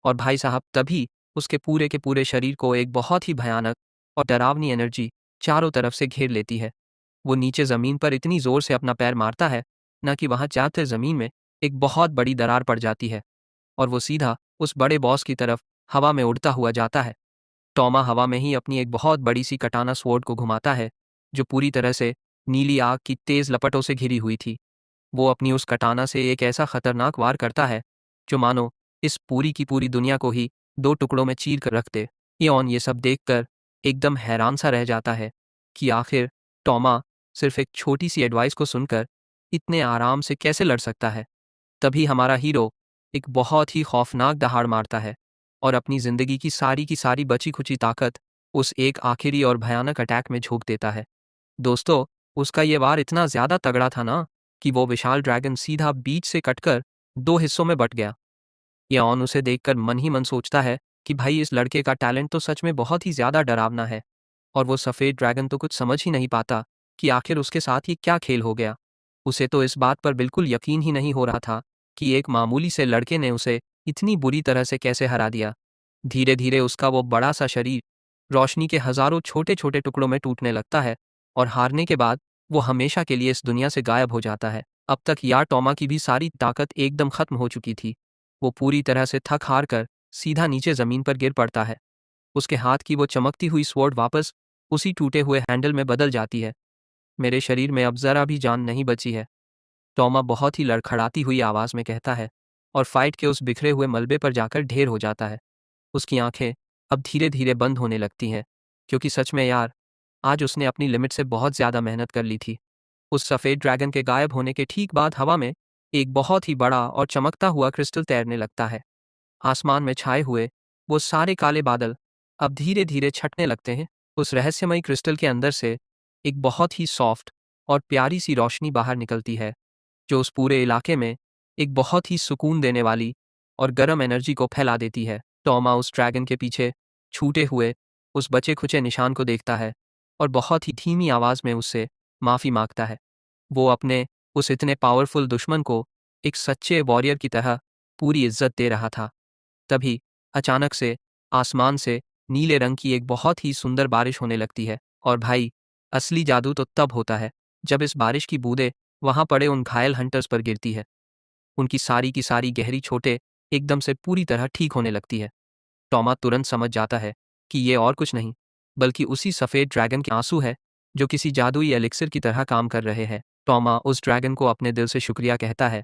और भाई साहब तभी उसके पूरे के पूरे शरीर को एक बहुत ही भयानक और डरावनी एनर्जी चारों तरफ से घेर लेती है। वो नीचे ज़मीन पर इतनी ज़ोर से अपना पैर मारता है ना कि वहाँ जाते ज़मीन में एक बहुत बड़ी दरार पड़ जाती है और वो सीधा उस बड़े बॉस की तरफ हवा में उड़ता हुआ जाता है। टॉमा हवा में ही अपनी एक बहुत बड़ी सी कटाना स्वॉर्ड को घुमाता है जो पूरी तरह से नीली आग की तेज लपटों से घिरी हुई थी। वो अपनी उस कटाना से एक ऐसा खतरनाक वार करता है जो मानो इस पूरी की पूरी दुनिया को ही दो टुकड़ों में चीर कर रख दे। एऑन ये सब देखकर एकदम हैरान सा रह जाता है कि आखिर टॉमा सिर्फ एक छोटी सी एडवाइस को सुनकर इतने आराम से कैसे लड़ सकता है। तभी हमारा हीरो एक बहुत ही खौफनाक दहाड़ मारता है और अपनी जिंदगी की सारी बची खुची ताकत उस एक आखिरी और भयानक अटैक में झोंक देता है। दोस्तों, उसका ये वार इतना ज्यादा तगड़ा था ना कि वो विशाल ड्रैगन सीधा बीच से कटकर दो हिस्सों में बट गया। एऑन उसे देखकर मन ही मन सोचता है कि भाई इस लड़के का टैलेंट तो सच में बहुत ही ज्यादा डरावना है और वो सफ़ेद ड्रैगन तो कुछ समझ ही नहीं पाता कि आखिर उसके साथ ये क्या खेल हो गया। उसे तो इस बात पर बिल्कुल यकीन ही नहीं हो रहा था कि एक मामूली से लड़के ने उसे इतनी बुरी तरह से कैसे हरा दिया। धीरे धीरे उसका वो बड़ा सा शरीर रोशनी के हजारों छोटे छोटे टुकड़ों में टूटने लगता है और हारने के बाद वो हमेशा के लिए इस दुनिया से गायब हो जाता है। अब तक यार टॉमा की भी सारी ताकत एकदम खत्म हो चुकी थी। वो पूरी तरह से थक हार कर सीधा नीचे जमीन पर गिर पड़ता है। उसके हाथ की वो चमकती हुई स्वॉर्ड वापस उसी टूटे हुए हैंडल में बदल जाती है। मेरे शरीर में अब जरा भी जान नहीं बची है, टॉमा बहुत ही लड़खड़ाती हुई आवाज में कहता है और फाइट के उस बिखरे हुए मलबे पर जाकर ढेर हो जाता है। उसकी आंखें अब धीरे धीरे बंद होने लगती हैं, क्योंकि सच में यार आज उसने अपनी लिमिट से बहुत ज्यादा मेहनत कर ली थी। उस सफेद ड्रैगन के गायब होने के ठीक बाद हवा में एक बहुत ही बड़ा और चमकता हुआ क्रिस्टल तैरने लगता है। आसमान में छाए हुए वो सारे काले बादल अब धीरे धीरे छटने लगते हैं। उस रहस्यमयी क्रिस्टल के अंदर से एक बहुत ही सॉफ्ट और प्यारी सी रोशनी बाहर निकलती है, जो उस पूरे इलाके में एक बहुत ही सुकून देने वाली और गर्म एनर्जी को फैला देती है। टॉमा उस ड्रैगन के पीछे छूटे हुए उस बचे खुचे निशान को देखता है और बहुत ही धीमी आवाज में उससे माफी मांगता है। वो अपने उस इतने पावरफुल दुश्मन को एक सच्चे वॉरियर की तरह पूरी इज्जत दे रहा था। तभी अचानक से आसमान से नीले रंग की एक बहुत ही सुंदर बारिश होने लगती है। और भाई, असली जादू तो तब होता है जब इस बारिश की बूंदें वहां पड़े उन घायल हंटर्स पर गिरती है। उनकी सारी की सारी गहरी चोटें एकदम से पूरी तरह ठीक होने लगती है। टॉमा तुरंत समझ जाता है कि ये और कुछ नहीं बल्कि उसी सफ़ेद ड्रैगन के आंसू है जो किसी जादुई एलिक्सिर की तरह काम कर रहे हैं। टॉमा उस ड्रैगन को अपने दिल से शुक्रिया कहता है,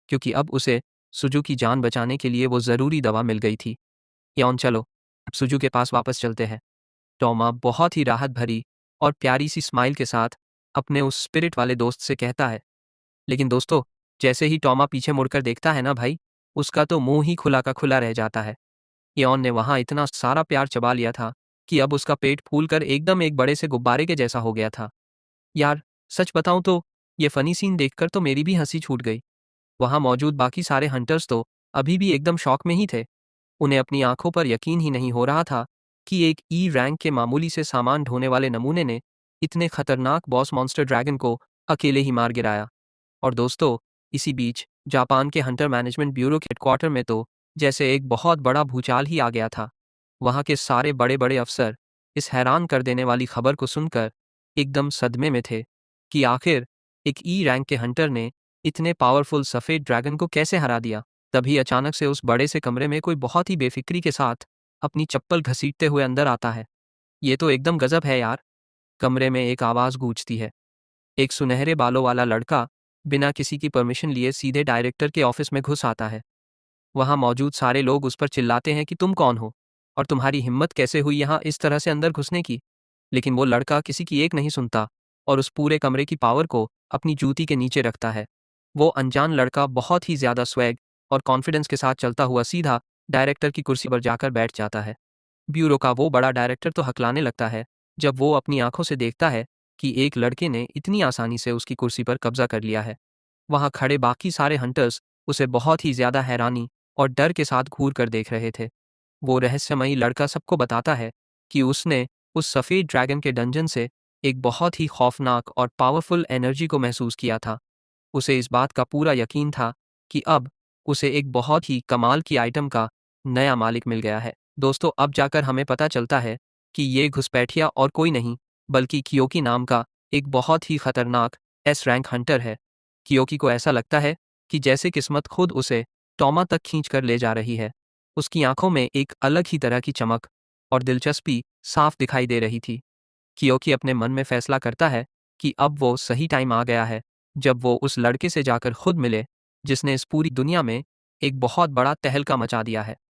क्योंकि अब उसे सुजू की जान बचाने के लिए वो ज़रूरी दवा मिल गई थी। यौन चलो, अब सुजू के पास वापस चलते हैं। टॉमा बहुत ही राहत भरी और प्यारी सी स्माइल के साथ अपने उस स्पिरिट वाले दोस्त से कहता है। लेकिन दोस्तों, जैसे ही टॉमा पीछे मुड़कर देखता है ना भाई, उसका तो मुंह ही खुला का खुला रह जाता है। यौन ने वहां इतना सारा प्यार चबा लिया था कि अब उसका पेट फूलकर एकदम एक बड़े से गुब्बारे के जैसा हो गया था। यार, सच बताऊं तो ये फनी सीन देखकर तो मेरी भी हंसी छूट गई। वहां मौजूद बाकी सारे हंटर्स तो अभी भी एकदम शॉक में ही थे। उन्हें अपनी आंखों पर यकीन ही नहीं हो रहा था कि एक ई रैंक के मामूली से सामान ढोने वाले नमूने ने इतने खतरनाक बॉस मॉन्स्टर ड्रैगन को अकेले ही मार गिराया। और दोस्तों, इसी बीच जापान के हंटर मैनेजमेंट ब्यूरो के हेडक्वार्टर में तो जैसे एक बहुत बड़ा भूचाल ही आ गया था। वहां के सारे बड़े बड़े अफसर इस हैरान कर देने वाली खबर को सुनकर एकदम सदमे में थे कि आखिर एक ई रैंक के हंटर ने इतने पावरफुल सफ़ेद ड्रैगन को कैसे हरा दिया। तभी अचानक से उस बड़े से कमरे में कोई बहुत ही बेफिक्री के साथ अपनी चप्पल घसीटते हुए अंदर आता है। ये तो एकदम गजब है यार। कमरे में एक आवाज़ गूंजती है। एक सुनहरे बालों वाला लड़का बिना किसी की परमिशन लिए सीधे डायरेक्टर के ऑफिस में घुस आता है। वहां मौजूद सारे लोग उस पर चिल्लाते हैं कि तुम कौन हो और तुम्हारी हिम्मत कैसे हुई यहां इस तरह से अंदर घुसने की। लेकिन वो लड़का किसी की एक नहीं सुनता और उस पूरे कमरे की पावर को अपनी जूती के नीचे रखता है। वो अनजान लड़का बहुत ही ज्यादा स्वैग और कॉन्फिडेंस के साथ चलता हुआ सीधा डायरेक्टर की कुर्सी पर जाकर बैठ जाता है। ब्यूरो का वो बड़ा डायरेक्टर तो हकलाने लगता है जब वो अपनी आंखों से देखता है कि एक लड़के ने इतनी आसानी से उसकी कुर्सी पर कब्जा कर लिया है। वहां खड़े बाकी सारे हंटर्स उसे बहुत ही ज्यादा हैरानी और डर के साथ घूर कर देख रहे थे। वो रहस्यमयी लड़का सबको बताता है कि उसने उस सफ़ेद ड्रैगन के डंजन से एक बहुत ही खौफनाक और पावरफुल एनर्जी को महसूस किया था। उसे इस बात का पूरा यकीन था कि अब उसे एक बहुत ही कमाल की आइटम का नया मालिक मिल गया है। दोस्तों, अब जाकर हमें पता चलता है कि ये घुसपैठिया और कोई नहीं बल्कि कियोकी नाम का एक बहुत ही खतरनाक एस रैंक हंटर है। कियोकी को ऐसा लगता है कि जैसे किस्मत खुद उसे टॉमा तक खींच कर ले जा रही है। उसकी आंखों में एक अलग ही तरह की चमक और दिलचस्पी साफ दिखाई दे रही थी। कियोकी अपने मन में फैसला करता है कि अब वो सही टाइम आ गया है जब वो उस लड़के से जाकर खुद मिले जिसने इस पूरी दुनिया में एक बहुत बड़ा तहलका मचा दिया है।